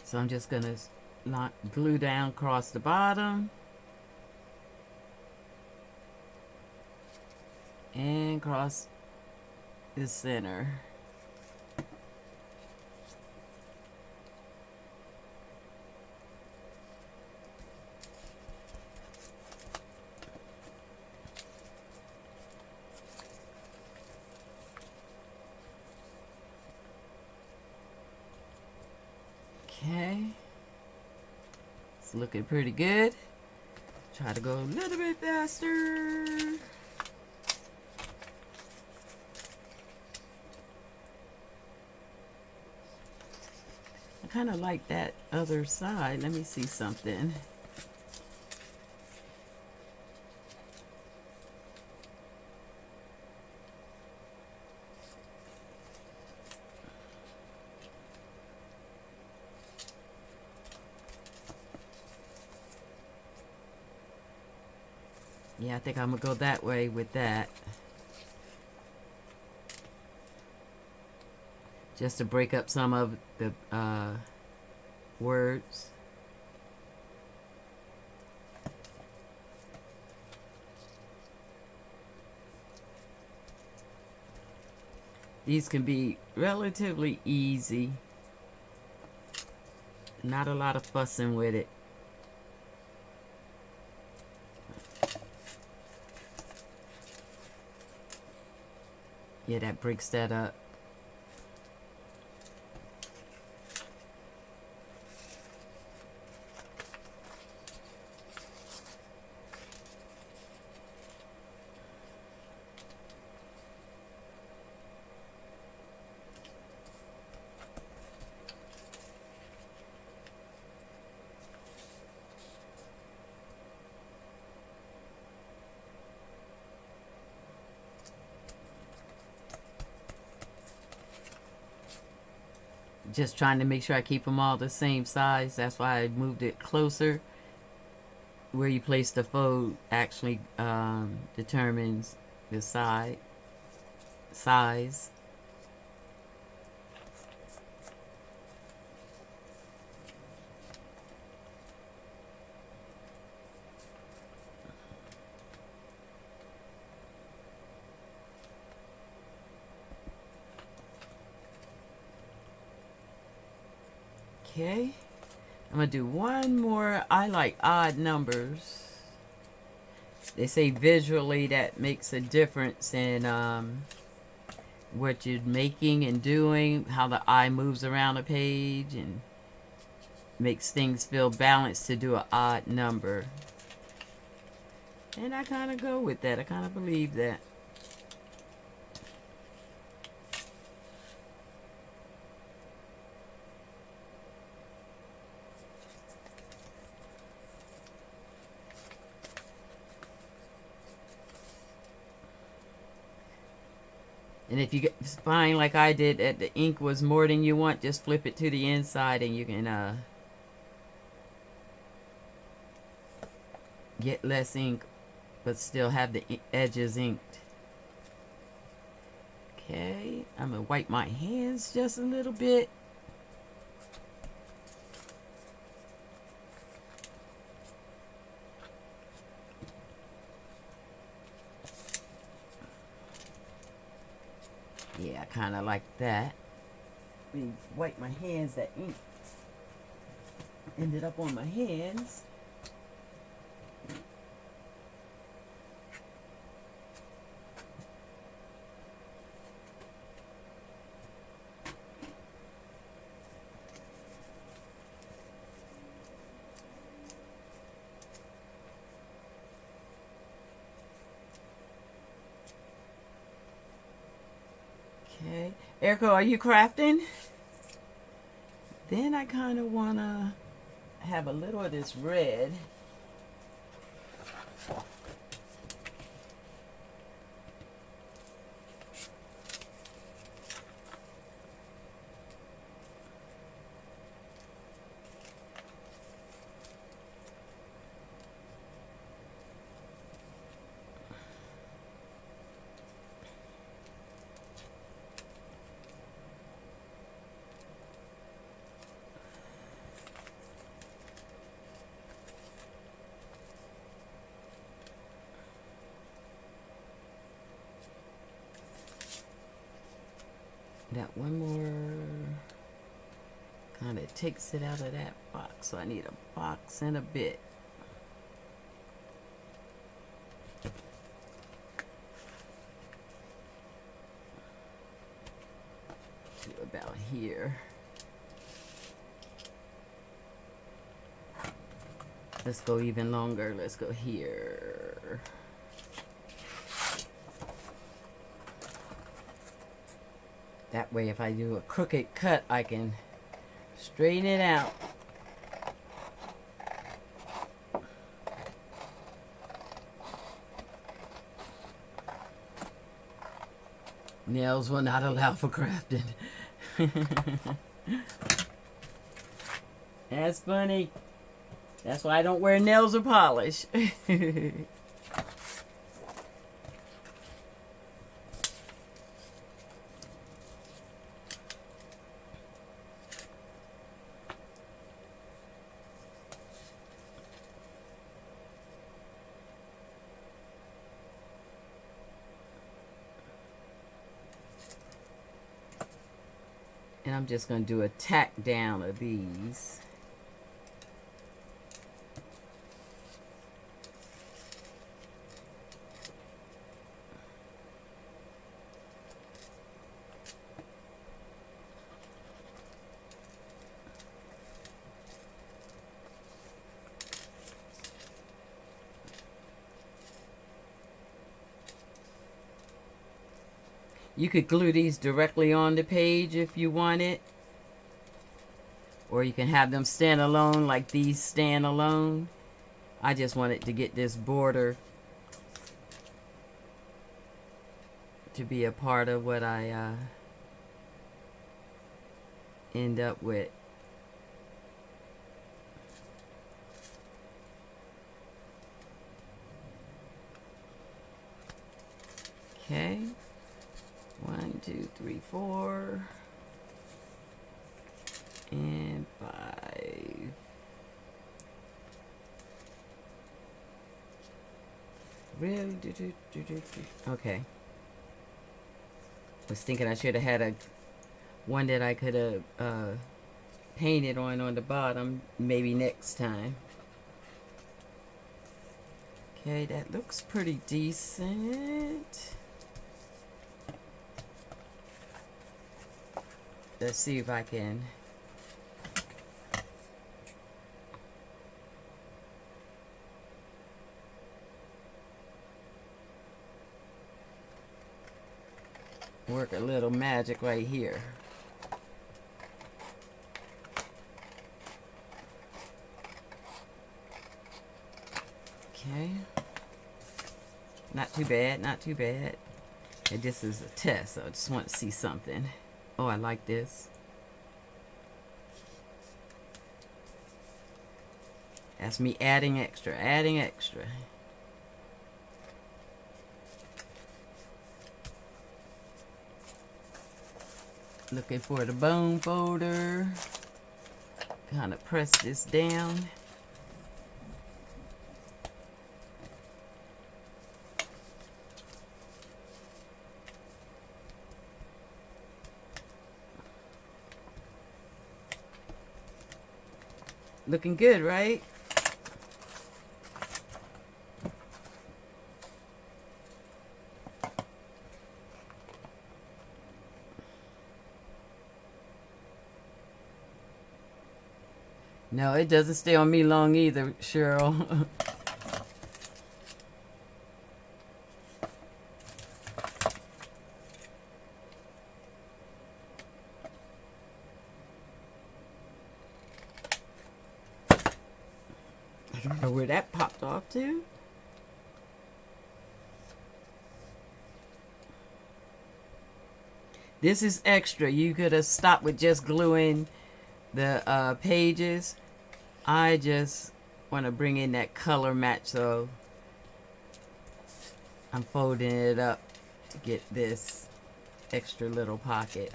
Speaker 1: So I'm just going to glue down across the bottom. And across the center. Okay. It's looking pretty good. Try to go a little bit faster. I kind of like that other side. Let me see something. Yeah, I think I'm gonna go that way with that. just to break up some of the words. These can be relatively easy. Not a lot of fussing with it. Yeah, that breaks that up. Just trying to make sure I keep them all the same size. That's why I moved it closer. Where you place the fold actually determines the size. Okay, I'm gonna do one more. I like odd numbers. They say visually that makes a difference in what you're making and doing, how the eye moves around a page, and makes things feel balanced to do an odd number. And I kind of go with that. I kind of believe that. And if you find, like I did, that the ink was more than you want, just flip it to the inside and you can get less ink, but still have the edges inked. Okay, I'm going to wipe my hands just a little bit. Yeah, I kind of like that. Let me wipe my hands. That ink ended up on my hands. Okay, Erica, are you crafting? Then I kind of want to have a little of this red. That one more kind of takes it out of that box. So I need a box and a bit. To about here. Let's go even longer. Let's go here. That way, if I do a crooked cut, I can straighten it out. Nails will not allow for crafting. That's funny. That's why I don't wear nails or polish. And I'm just going to do a tack down of these. You could glue these directly on the page if you want it. Or you can have them stand alone like these stand alone. I just wanted to get this border to be a part of what I end up with. Okay. 1, 2, 3, 4. And 5. Really? Okay. I was thinking I should have had one that I could have painted on the bottom, maybe next time. Okay, that looks pretty decent. Let's see if I can work a little magic right here. Okay. Not too bad, not too bad. And this is a test, so I just want to see something. Oh, I like this. That's me adding extra, adding extra. Looking for the bone folder. Kind of press this down. Looking good, right? No, it doesn't stay on me long either, Cheryl. I don't know where that popped off to. This is extra. You could have stopped with just gluing the pages. I just want to bring in that color match, so I'm folding it up to get this extra little pocket.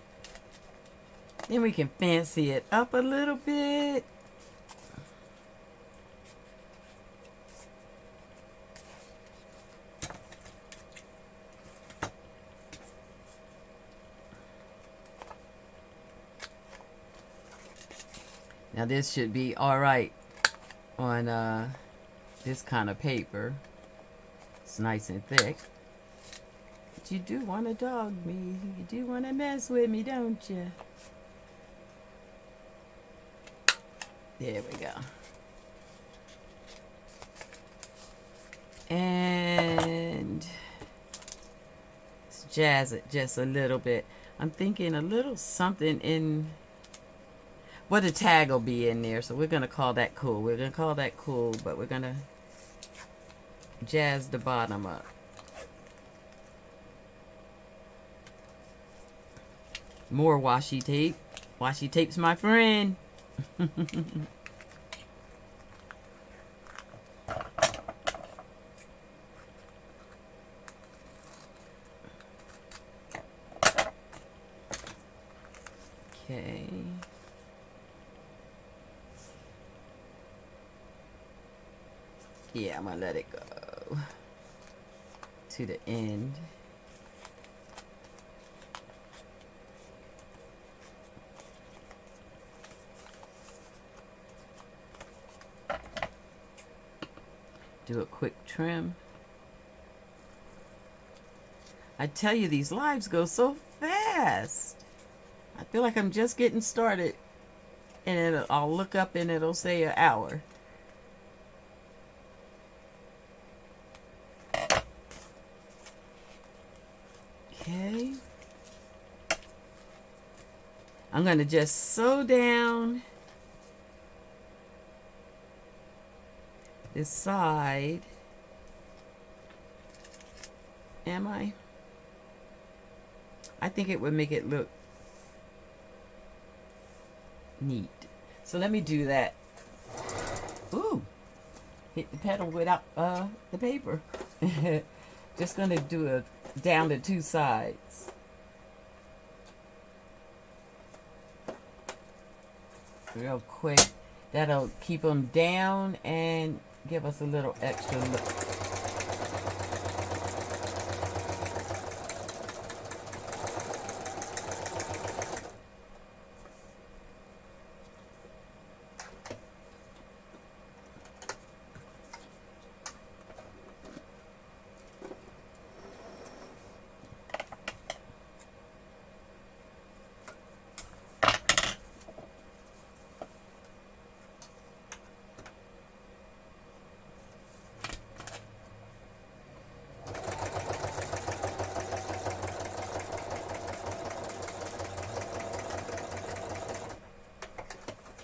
Speaker 1: Then we can fancy it up a little bit. Now this should be all right on this kind of paper. It's nice and thick. But you do want to dog me. You do want to mess with me, don't you? There we go. And let's jazz it just a little bit. I'm thinking a little something in... Well, the tag will be in there, so we're going to call that cool. We're going to call that cool, but we're going to jazz the bottom up. More washi tape. Washi tape's my friend. Okay. Yeah, I'm gonna let it go to the end. Do a quick trim. I tell you, these lives go so fast. I feel like I'm just getting started, and I'll look up and it'll say an hour. Okay. I'm going to just sew down this side. Am I? I think it would make it look neat. So let me do that. Ooh, hit the pedal without the paper. Just gonna do a down the two sides. Real quick. That'll keep them down and give us a little extra look.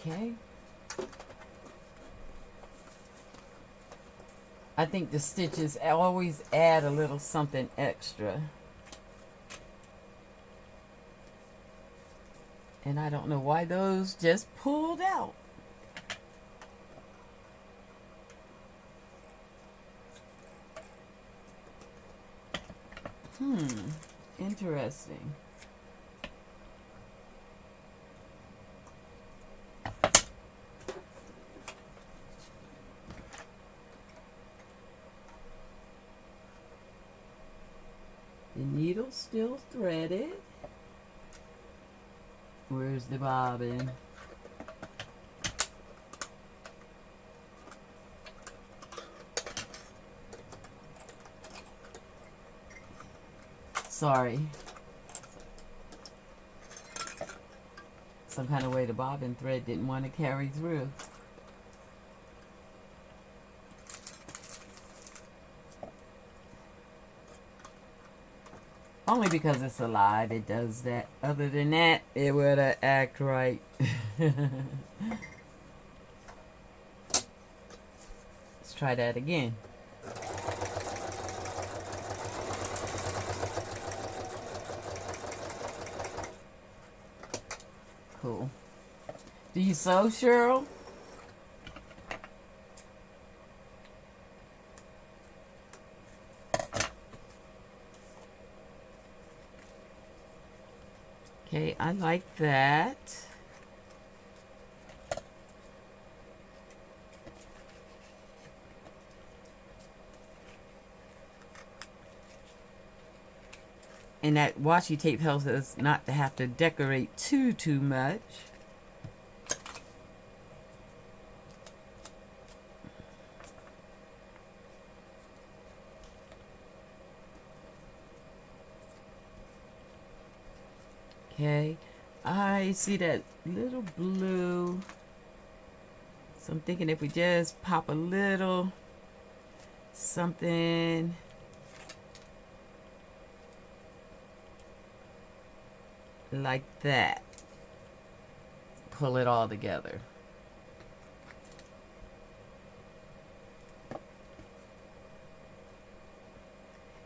Speaker 1: Okay. I think the stitches always add a little something extra. And I don't know why those just pulled out. Interesting. The needle's still threaded. Where's the bobbin? Sorry. Some kind of way the bobbin thread didn't want to carry through. Only because it's alive, it does that. Other than that, it would act right. Let's try that again. Cool. Do you sew, Cheryl? Okay, I like that. And that washi tape helps us not to have to decorate too much. Okay, I see that little blue. So I'm thinking if we just pop a little something. Like that. Pull it all together.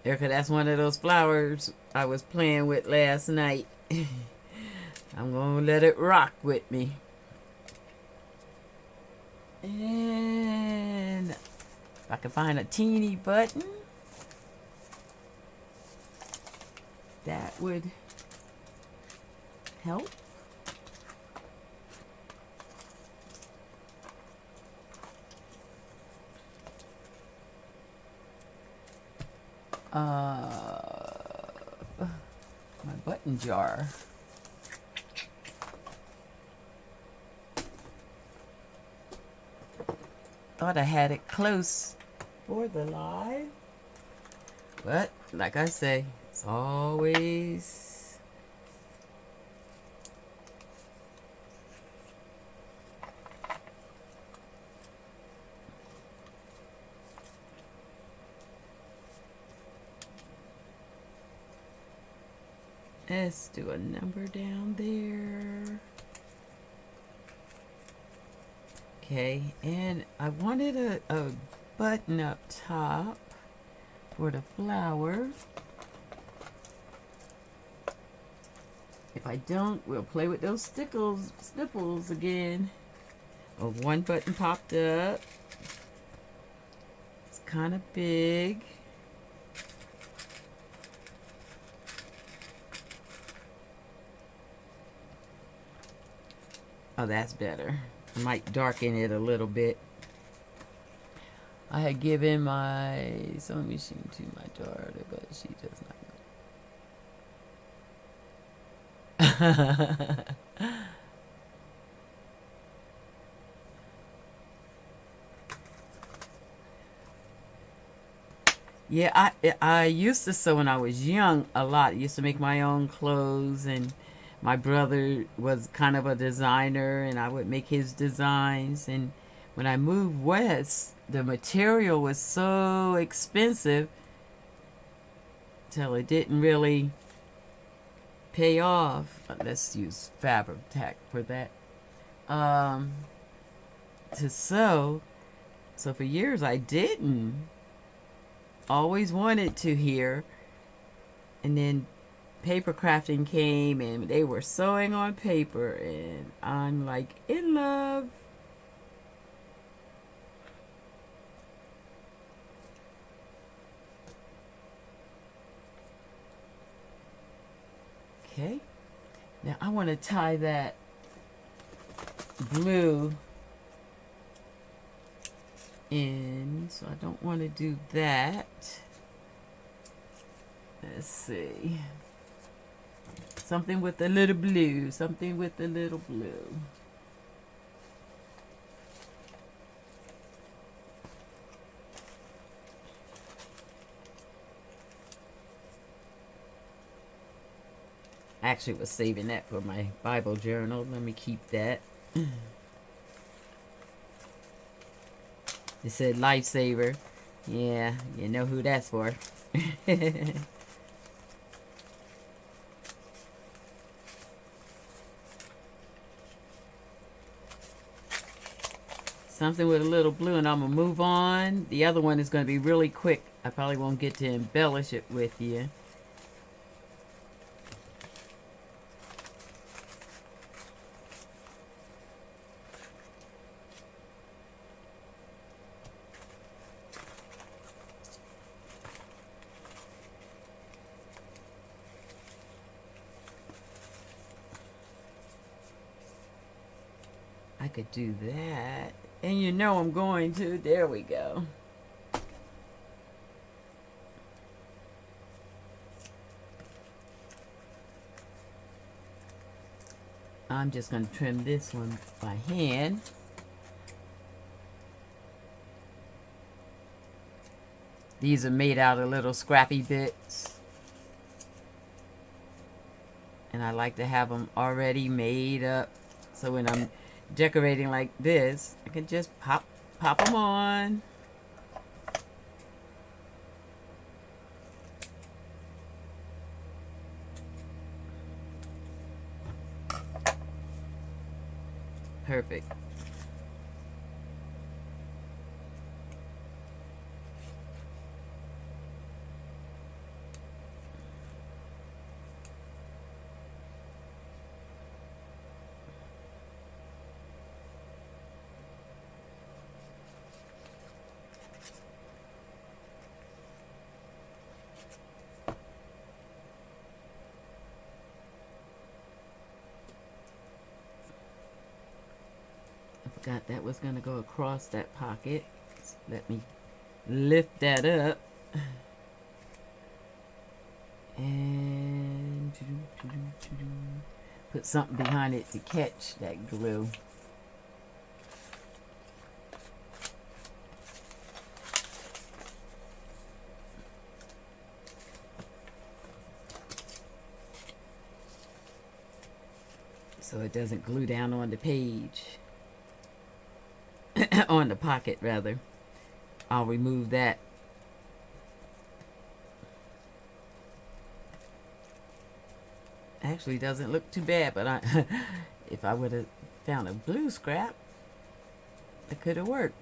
Speaker 1: Erica, that's one of those flowers I was playing with last night. I'm gonna let it rock with me. And if I can find a teeny button, that would help. My button jar. Thought I had it close for the live. But like I say, it's always let's do a number down there. Okay, and I wanted a button up top for the flower. If I don't, we'll play with those snipples again. Oh, one button popped up. It's kind of big. Oh, that's better. I might darken it a little bit. I had given my sewing machine to my daughter, but she does not. Yeah, I used to sew when I was young a lot. I used to make my own clothes, and my brother was kind of a designer, and I would make his designs. And when I moved west, the material was so expensive till it didn't really pay off. Let's use fabric tack for that. To sew. So for years I didn't. Always wanted to here. And then paper crafting came and they were sewing on paper, and I'm like in love. Okay, now I want to tie that blue in, so I don't want to do that. Let's see. Something with a little blue. Something with a little blue. Actually was saving that for my Bible journal. Let me keep that. It said lifesaver. Yeah, you know who that's for. Something with a little blue, and I'm going to move on. The other one is going to be really quick. I probably won't get to embellish it with you. I could do that. And you know I'm going to. There we go. I'm just going to trim this one by hand. These are made out of little scrappy bits. And I like to have them already made up. So when I'm decorating like this, I can just pop them on. Perfect. Forgot that was going to go across that pocket. So let me lift that up. And put something behind it to catch that glue. so it doesn't glue down on the page. On the pocket rather. I'll remove that. Actually doesn't look too bad, but if I would have found a blue scrap, it could have worked.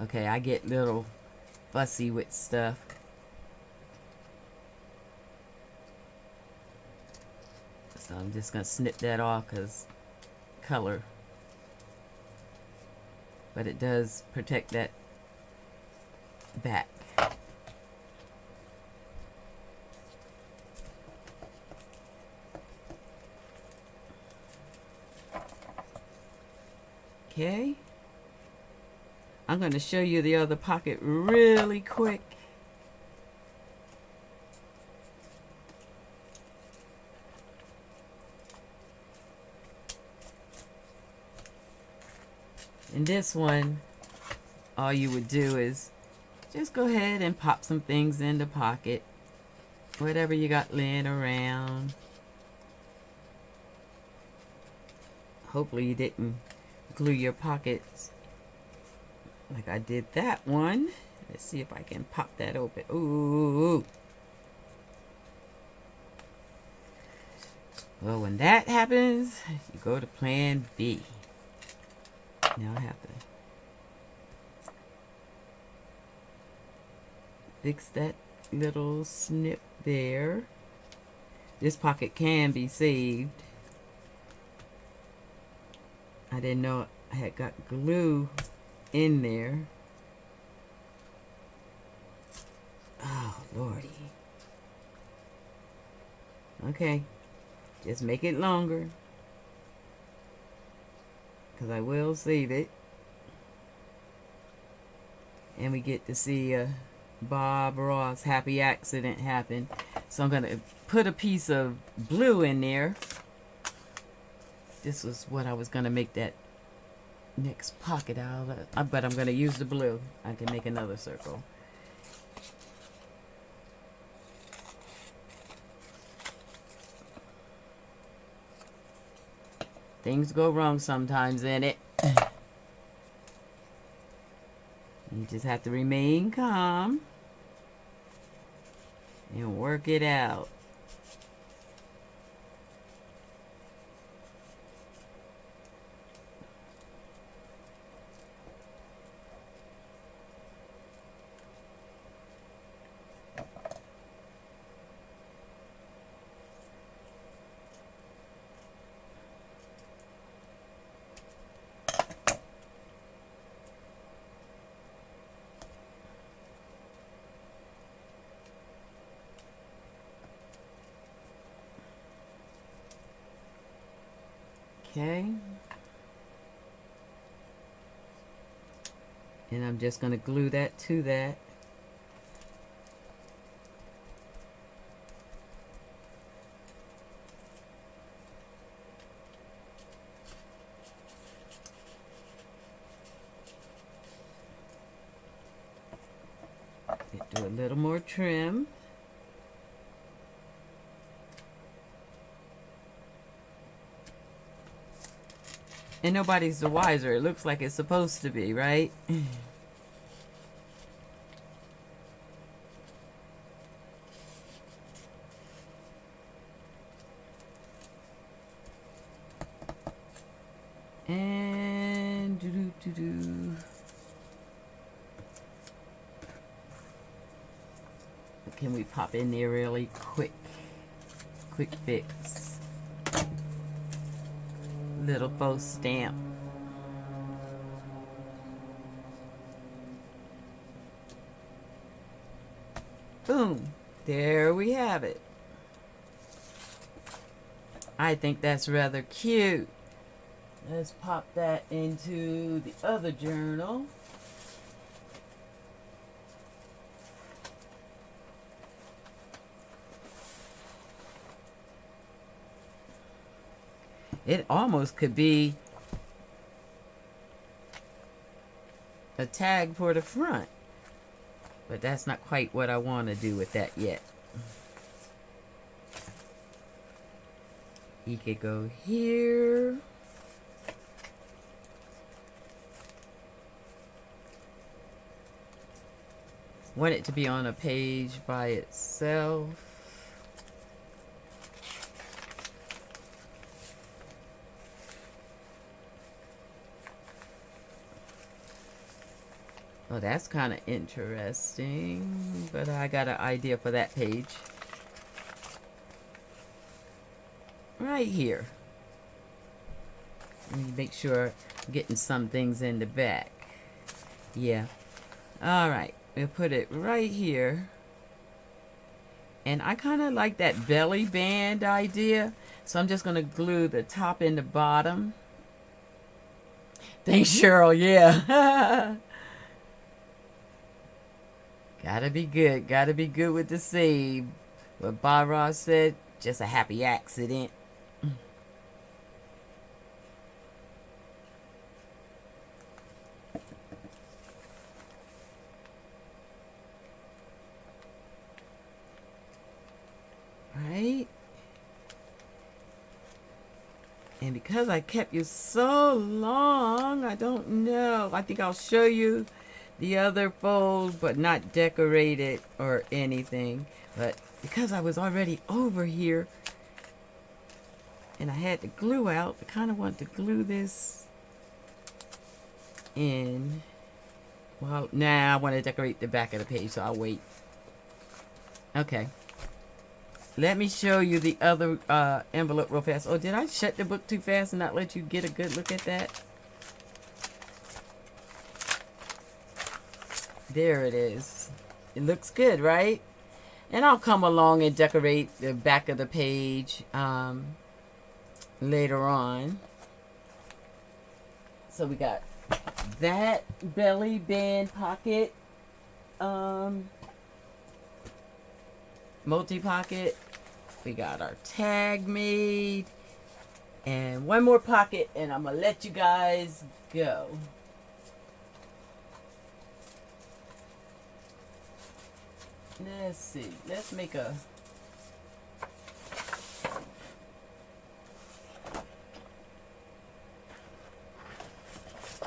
Speaker 1: Okay, I get little fussy with stuff. So I'm just going to snip that off because color. But it does protect that back. Okay. I'm going to show you the other pocket really quick. In this one, all you would do is just go ahead and pop some things in the pocket. Whatever you got laying around. Hopefully you didn't glue your pockets like I did that one. Let's see if I can pop that open. Ooh. Well, when that happens, you go to plan B. Now I have to fix that little snip there. This pocket can be saved. I didn't know I had got glue in there. Oh, Lordy. Okay, just make it longer, because I will save it. And we get to see Bob Ross happy accident happen. So I'm going to put a piece of blue in there. This was what I was going to make that next pocket out of. But I'm going to use the blue. I can make another circle. Things go wrong sometimes in it. You just have to remain calm and work it out. Okay. And I'm just going to glue that to that. Do a little more trim. And nobody's the wiser. It looks like it's supposed to be, right? And can we pop in there really quick? Quick fix. Little faux stamp. Boom. There we have it. I think that's rather cute. Let's pop that into the other journal. It almost could be a tag for the front, but that's not quite what I want to do with that yet. He could go here. Want it to be on a page by itself. Oh, that's kind of interesting, but I got an idea for that page. Right here. Let me make sure I'm getting some things in the back. Yeah. Alright, we'll put it right here. And I kind of like that belly band idea, so I'm just going to glue the top and the bottom. Thanks, Cheryl. Yeah. Gotta be good. Gotta be good with the save. What Bob Ross said, just a happy accident. Right? And because I kept you so long, I don't know. I think I'll show you the other fold, but not decorate it or anything. But because I was already over here and I had the glue out, I kind of want to glue this in. Well, nah, I want to decorate the back of the page, so I'll wait. Okay. Let me show you the other envelope real fast. Oh, did I shut the book too fast and not let you get a good look at that? There it is. It looks good, right? And I'll come along and decorate the back of the page later on. So we got that belly band pocket, multi-pocket. We got our tag made. And one more pocket, and I'm going to let you guys go. Let's see. Let's make a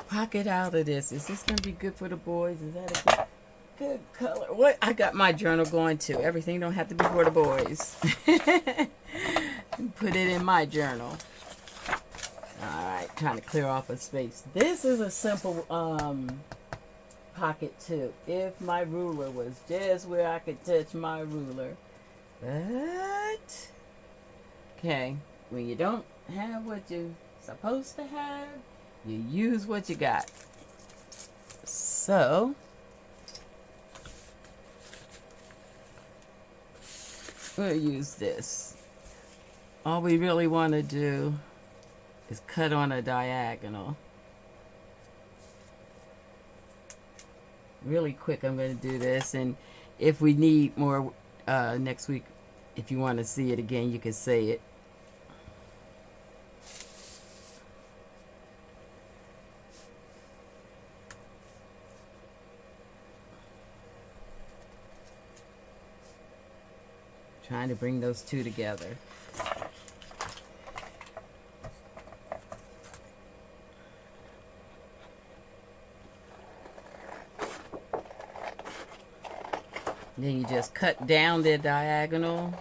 Speaker 1: pocket out of this. Is this going to be good for the boys? Is that a good color? What? I got my journal going too. Everything don't have to be for the boys. Put it in my journal. Alright, trying to clear off a space. This is a simple pocket too. If my ruler was just where I could touch my ruler. But okay, when you don't have what you're supposed to have, you use what you got. So we'll use this. All we really want to do is cut on a diagonal. Really quick, I'm going to do this, and if we need more next week, if you want to see it again, you can say it. Trying to bring those two together. Then you just cut down the diagonal.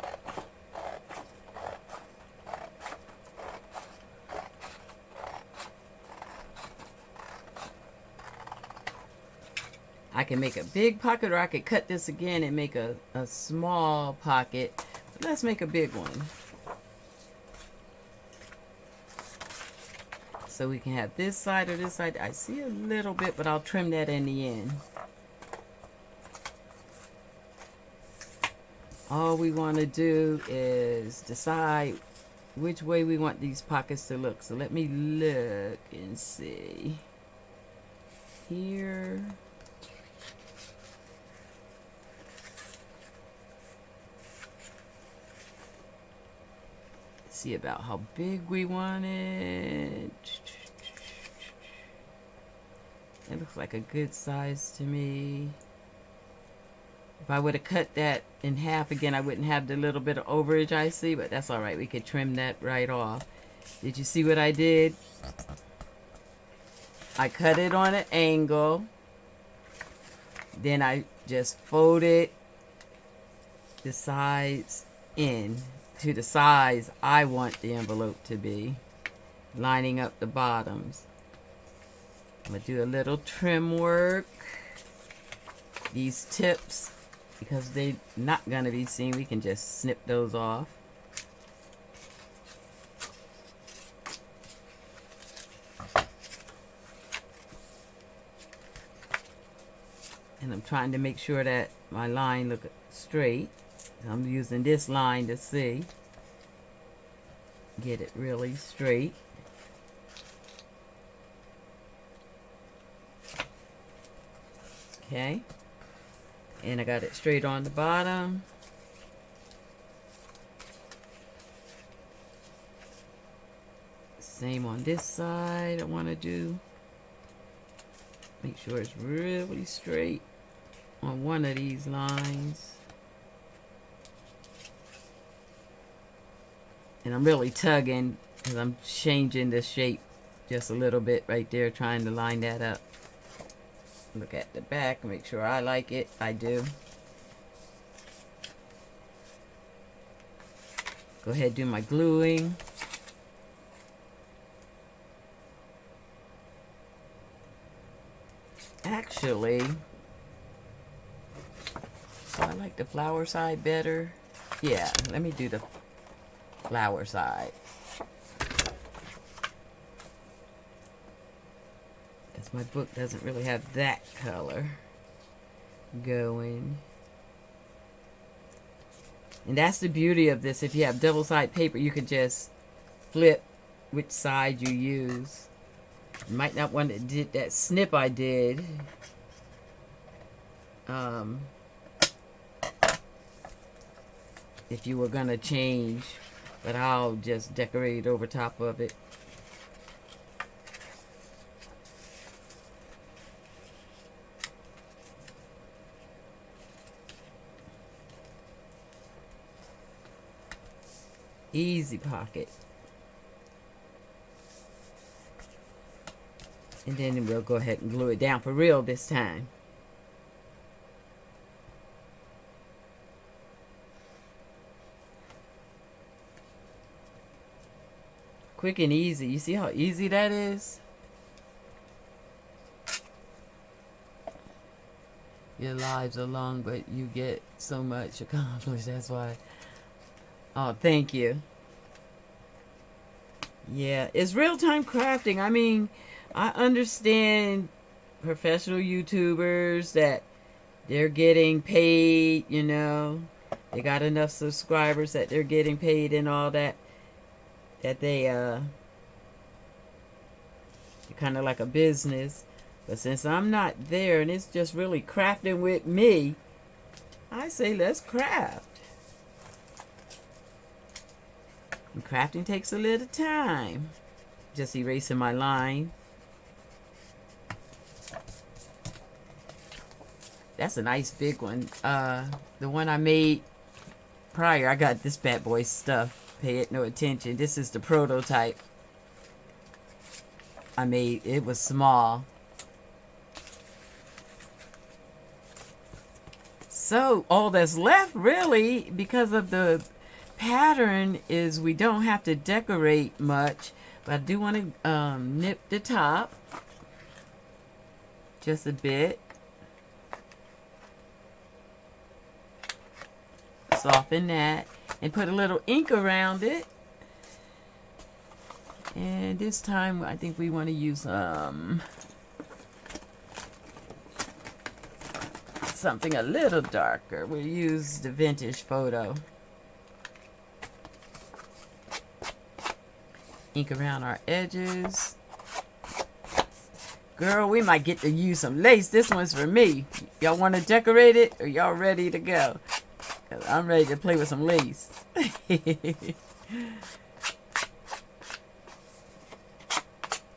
Speaker 1: I can make a big pocket, or I could cut this again and make a small pocket. Let's make a big one. So we can have this side or this side. I see a little bit, but I'll trim that in the end. All we want to do is decide which way we want these pockets to look. So let me look and see. Here. See about how big we want it. It looks like a good size to me. If I would have cut that in half again, I wouldn't have the little bit of overage I see, but that's all right. We could trim that right off. Did you see what I did? I cut it on an angle. Then I just folded the sides in to the size I want the envelope to be, lining up the bottoms. I'm going to do a little trim work. These tips, because they're not going to be seen, we can just snip those off. And I'm trying to make sure that my line look straight. I'm using this line to see. Get it really straight. Okay. And I got it straight on the bottom. Same on this side I want to do. Make sure it's really straight on one of these lines. And I'm really tugging because I'm changing the shape just a little bit right there, trying to line that up. Look at the back, make sure I like it. I do. Go ahead and do my gluing. Actually, I like the flower side better. Yeah, let me do the flower side. Because my book doesn't really have that color going. And that's the beauty of this. If you have double-sided paper, you can just flip which side you use. You might not want to do that snip I did. If you were going to change, but I'll just decorate over top of it. Easy pocket. And then we'll go ahead and glue it down for real this time. Quick and easy. You see how easy that is? Your lives are long, but you get so much accomplished. That's why. Oh, thank you. Yeah, it's real-time crafting. I mean, I understand professional YouTubers that they're getting paid, you know. They got enough subscribers that they're getting paid and all that. That they, kind of like a business. But since I'm not there and it's just really crafting with me, I say let's craft. And crafting takes a little time. Just erasing my line. That's a nice big one. The one I made prior, I got this bad boy stuff. Pay it no attention. This is the prototype I made. It was small. So all that's left really, because of the pattern, is we don't have to decorate much. But I do want to nip the top just a bit. Soften that. And put a little ink around it. And this time I think we want to use something a little darker. We'll use the vintage photo. Ink around our edges. Girl, we might get to use some lace. This one's for me. Y'all want to decorate it, or y'all ready to go? 'Cause I'm ready to play with some lace.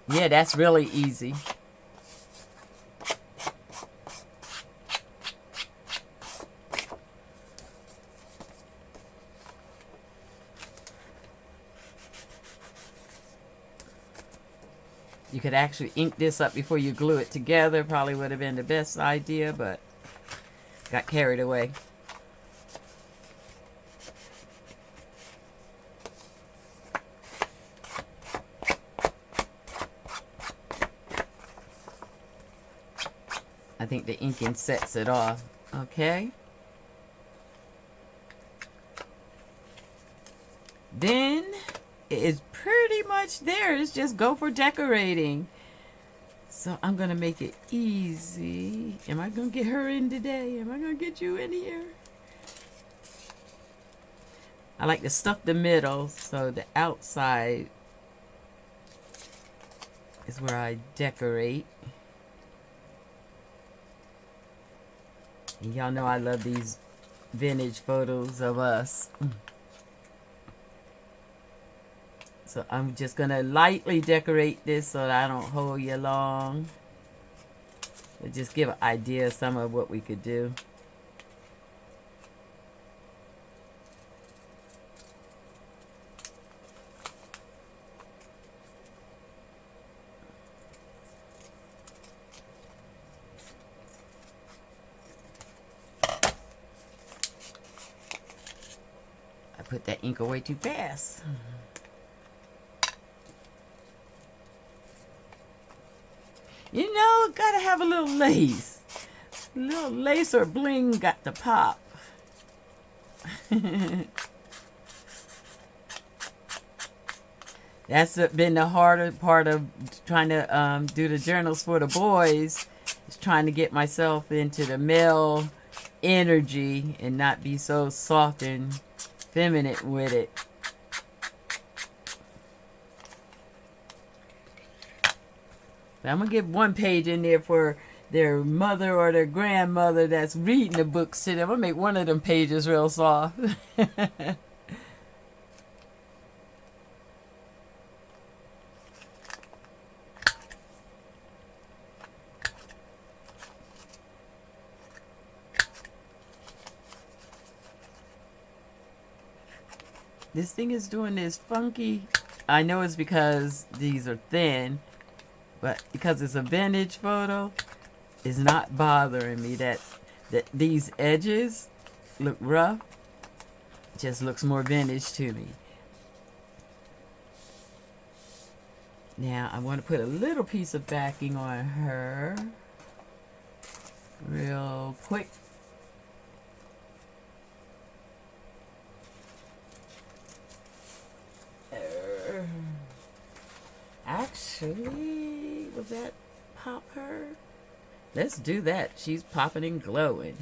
Speaker 1: Yeah, that's really easy. You could actually ink this up before you glue it together. Probably would have been the best idea, but got carried away. I think the inking sets it off. Okay. Then it is pretty much there. It's just go for decorating. So I'm going to make it easy. Am I going to get her in today? Am I going to get you in here? I like to stuff the middle, so the outside is where I decorate. And y'all know I love these vintage photos of us. So I'm just going to lightly decorate this so that I don't hold you long. But just give an idea of some of what we could do. I put that ink away too fast. You know, gotta have a little lace. A little lace or bling got to pop. That's been the harder part of trying to do the journals for the boys. Is trying to get myself into the male energy and not be so soft and feminine with it. I'm going to give one page in there for their mother or their grandmother that's reading the books to them. I'm going to make one of them pages real soft. This thing is doing this funky. I know it's because these are thin. But because it's a vintage photo, it's not bothering me that these edges look rough. It just looks more vintage to me. Now I want to put a little piece of backing on her real quick. Actually, will that pop her? Let's do that. She's popping and glowing.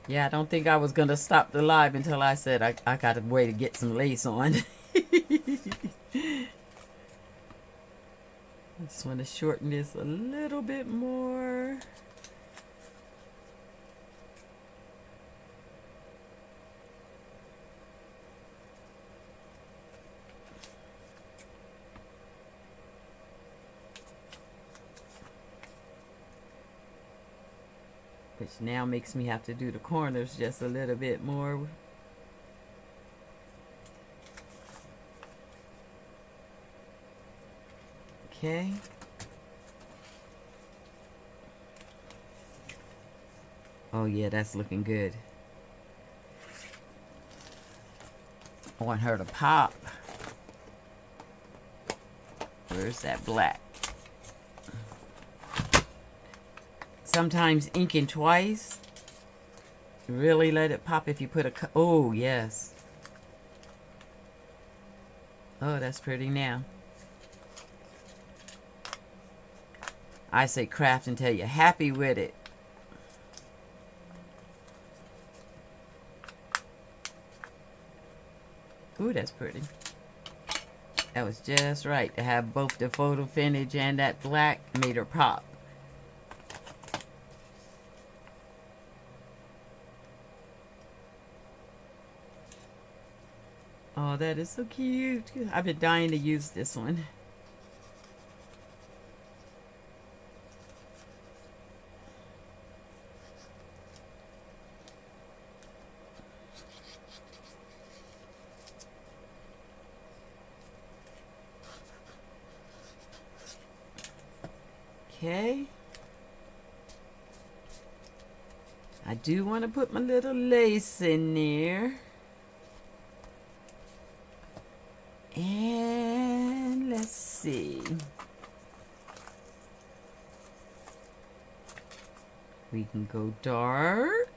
Speaker 1: Yeah, I don't think I was going to stop the live until I said I got a way to get some lace on. I just want to shorten this a little bit more. Which now makes me have to do the corners just a little bit more. Okay. Oh yeah, that's looking good. I want her to pop. Where's that black? Sometimes inking twice really let it pop if you put a oh yes. Oh, that's pretty now. I say craft until you're happy with it. Ooh, that's pretty. That was just right to have both the photo finish and that black made her pop. Oh, that is so cute. I've been dying to use this one. Okay. I do want to put my little lace in there. And let's see. We can go dark.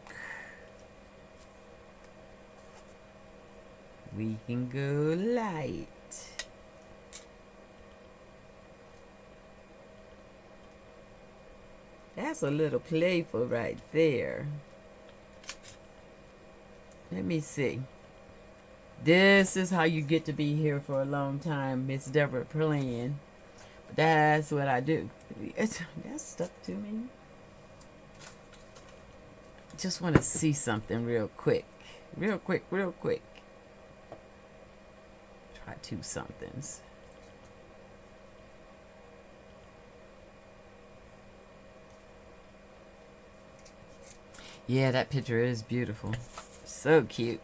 Speaker 1: We can go light. That's a little playful right there. Let me see. This is how you get to be here for a long time, Miss Deborah playing. That's what I do. That's stuck to me. Just want to see something real quick. Real quick, real quick. Try two somethings. Yeah, that picture is beautiful. So cute.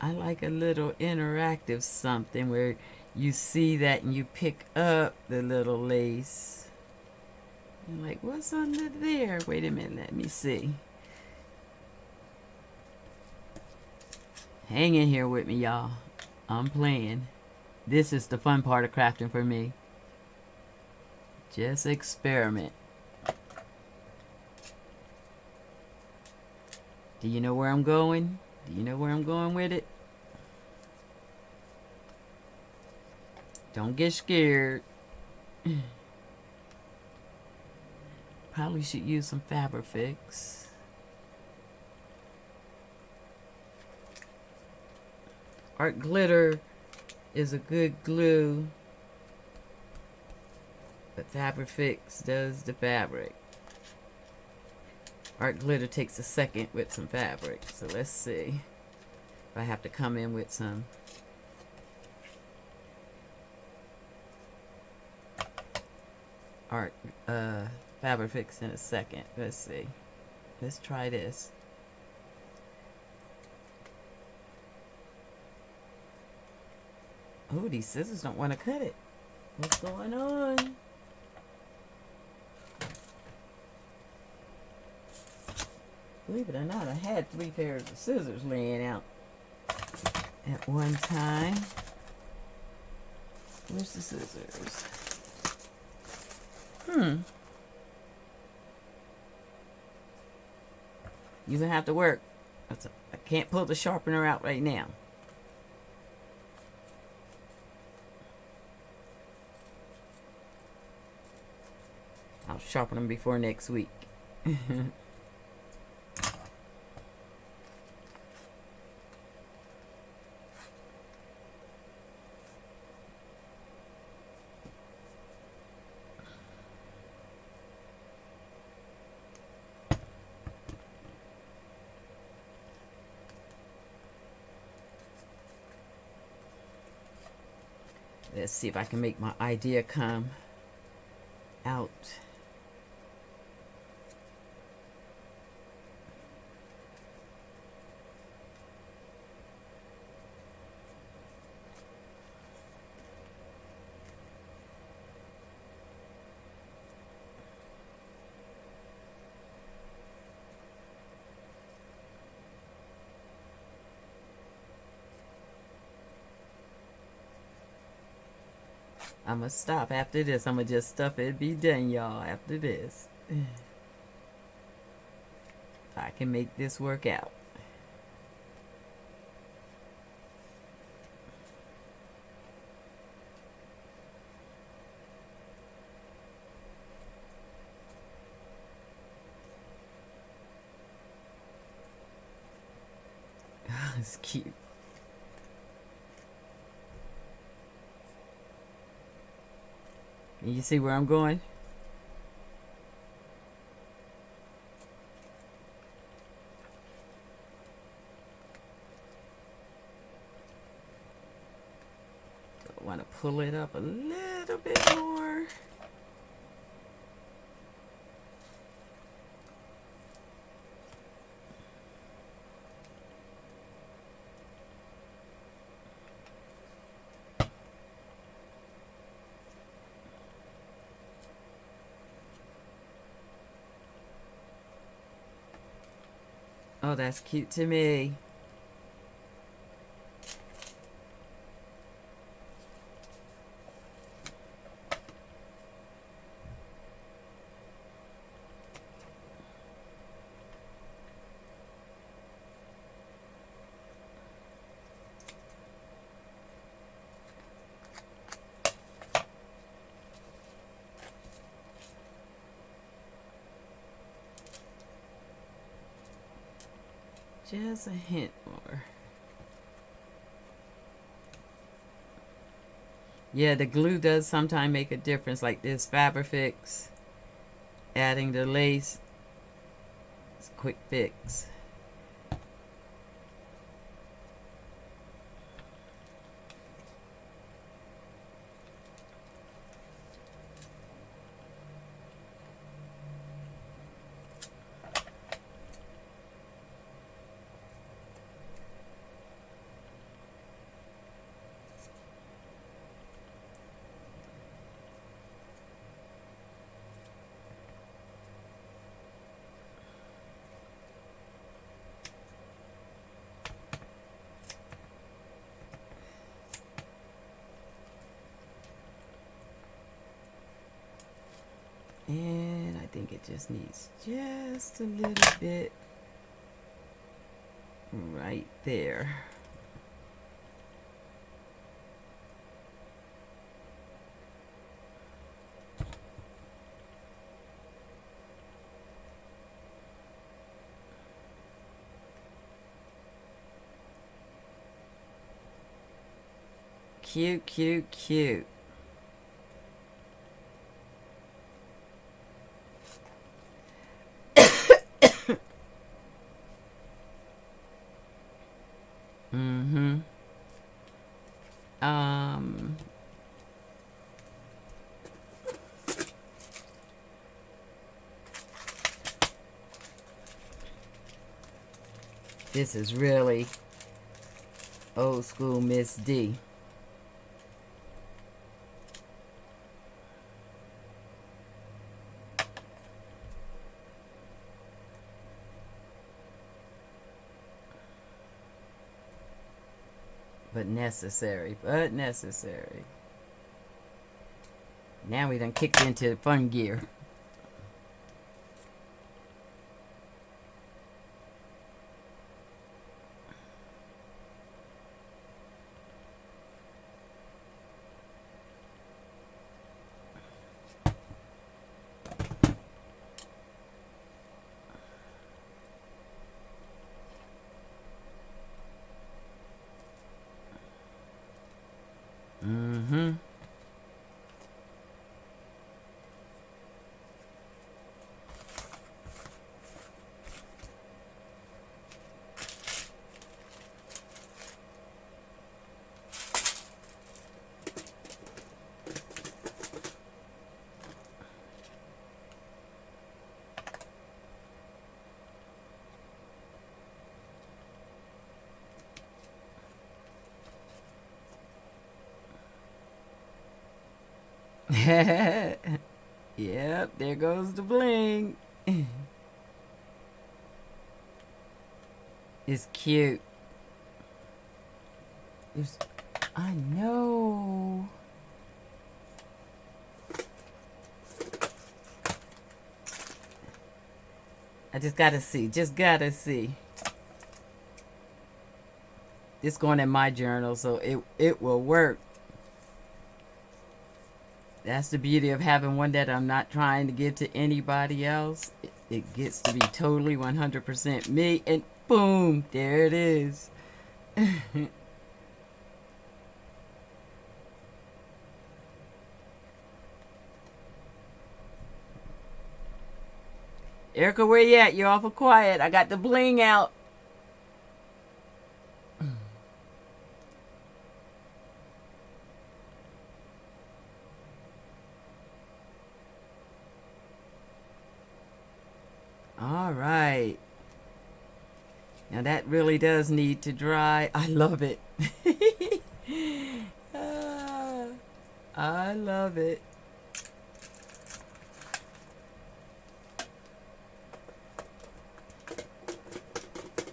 Speaker 1: I like a little interactive something where you see that and you pick up the little lace. You're like, what's under there? Wait a minute, let me see. Hang in here with me, y'all. I'm playing. This is the fun part of crafting for me. Just experiment. Do you know where I'm going? Do you know where I'm going with it? Don't get scared. Probably should use some Fabric Fix. Art glitter is a good glue, but Fabric Fix does the fabric. Art glitter takes a second with some fabric. So let's see if I have to come in with some art Fabric Fix in a second. Let's see. Let's try this. Oh, these scissors don't want to cut it. What's going on? Believe it or not, I had 3 pairs of scissors laying out at one time. Where's the scissors? You gonna have to work. I can't pull the sharpener out right now. I'll sharpen them before next week. Let's see if I can make my idea come out. I'm gonna stop after this. I'm gonna just stuff it, be done, y'all, after this. I can make this work out. It's cute. And you see where I'm going? So I want to pull it up a little bit more. Oh, that's cute to me. Just a hint more. Yeah, the glue does sometimes make a difference, like this Fabrifix. Adding the lace, it's a quick fix. And I think it just needs just a little bit right there. Cute, cute, cute. Mm-hmm. This is really old school Miss D. But necessary, but necessary. Now we done kicked into fun gear. Mm-hmm. Yep, there goes the bling. It's cute. I know. I just gotta see. Just gotta see. It's going in my journal, so it will work. That's the beauty of having one that I'm not trying to give to anybody else. It gets to be totally 100% me, and boom, there it is. Erica, where you at? You're awful quiet. I got the bling out. All right. Now that really does need to dry. I love it. Ah, I love it.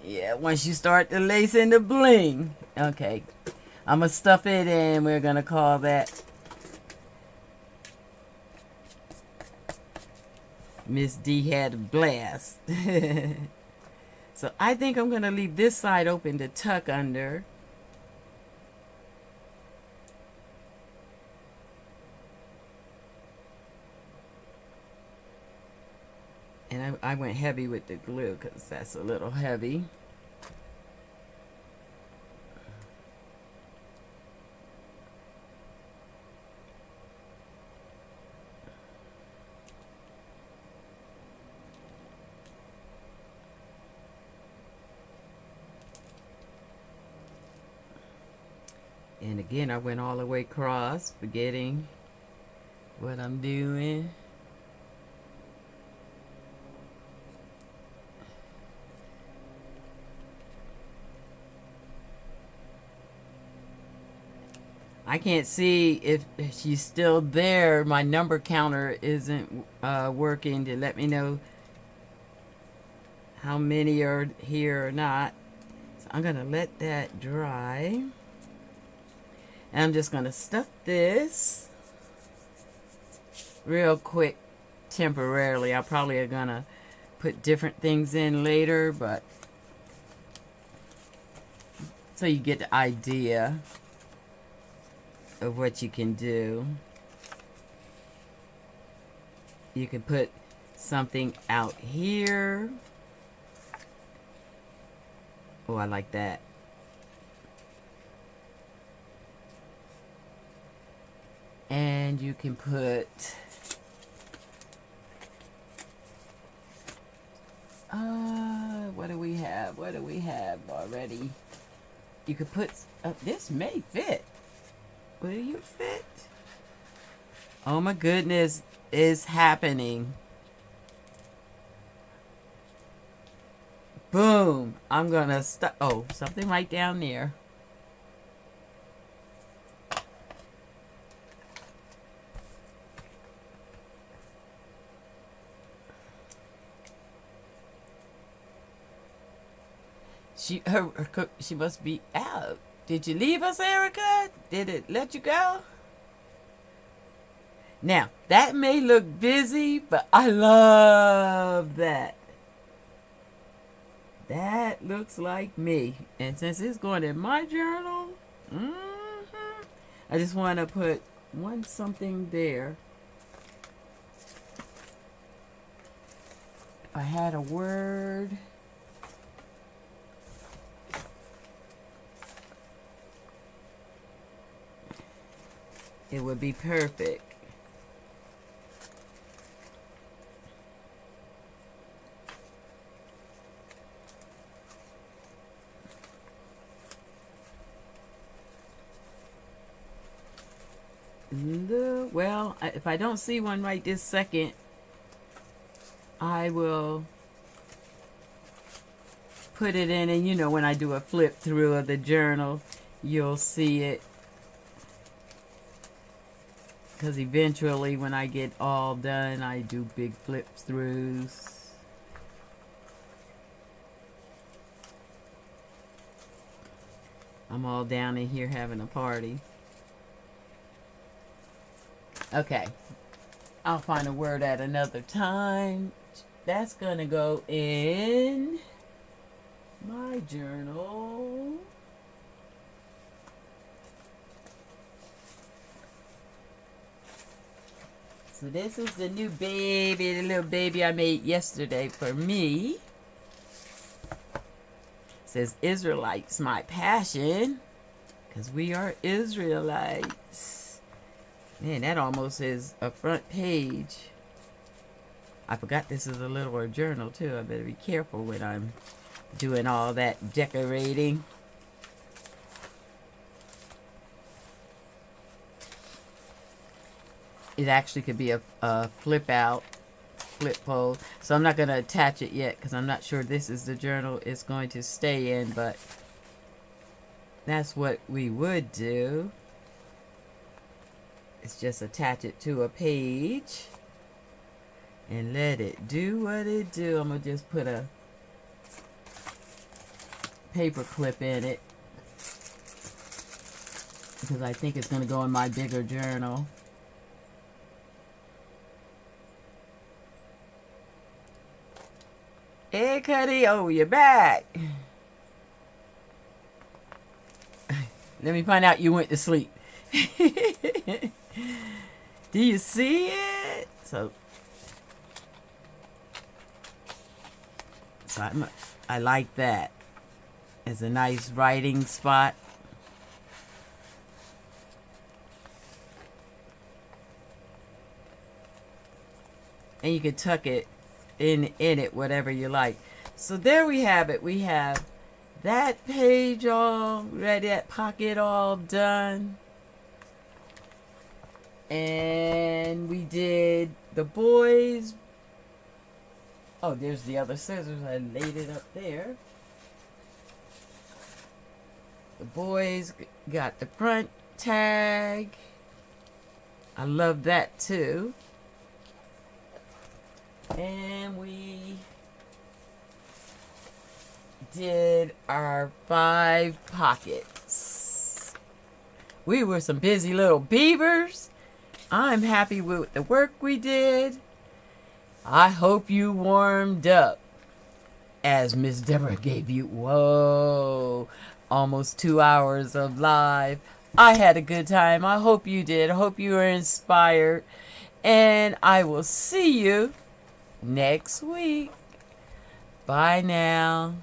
Speaker 1: Yeah, once you start to lace in the bling. Okay. I'm going to stuff it in. We're going to call that Miss D had a blast. So I think I'm going to leave this side open to tuck under. And I went heavy with the glue because that's a little heavy. And again, I went all the way across, forgetting what I'm doing. I can't see if she's still there. My number counter isn't working to let me know how many are here or not. So I'm going to let that dry. And I'm just going to stuff this real quick temporarily. I probably are going to put different things in later, but so you get the idea of what you can do. You can put something out here. Oh, I like that. And you can put what do we have? What do we have already? You could put this may fit. Will you fit? Oh my goodness, it's happening. Boom. I'm gonna stop. Oh, something right down there. She must be out. Did you leave us, Erica? Did it let you go? Now, that may look busy, but I love that. That looks like me. And since it's going in my journal, I just want to put something there. If I had a word, it would be perfect. Well, if I don't see one right this second, I will put it in, and you know, when I do a flip through of the journal, you'll see it. Because eventually, when I get all done, I do big flip throughs. I'm all down in here having a party. Okay. I'll find a word at another time. That's going to go in my journal. So this is the new baby, the little baby I made yesterday for me. It says, Israelites, my passion. Because we are Israelites. Man, that almost is a front page. I forgot this is a littler journal too. I better be careful when I'm doing all that decorating. It actually could be a flip fold. So I'm not going to attach it yet because I'm not sure this is the journal it's going to stay in, but that's what we would do. It's just attach it to a page and let it do what it do. I'm going to just put a paper clip in it because I think it's going to go in my bigger journal. Hey, Cuddy. Oh, you're back. Let me find out you went to sleep. Do you see it? So I like that. It's a nice writing spot. And you can tuck it in it, whatever you like. So there we have it. We have that page all ready, that pocket all done. And we did the boys. Oh, there's the other scissors. I laid it up there. The boys got the front tag. I love that too. And we did our 5 pockets. We were some busy little beavers. I'm happy with the work we did. I hope you warmed up as Miss Deborah gave you, whoa, almost 2 hours of live. I had a good time. I hope you did. I hope you were inspired. And I will see you next week. Bye now.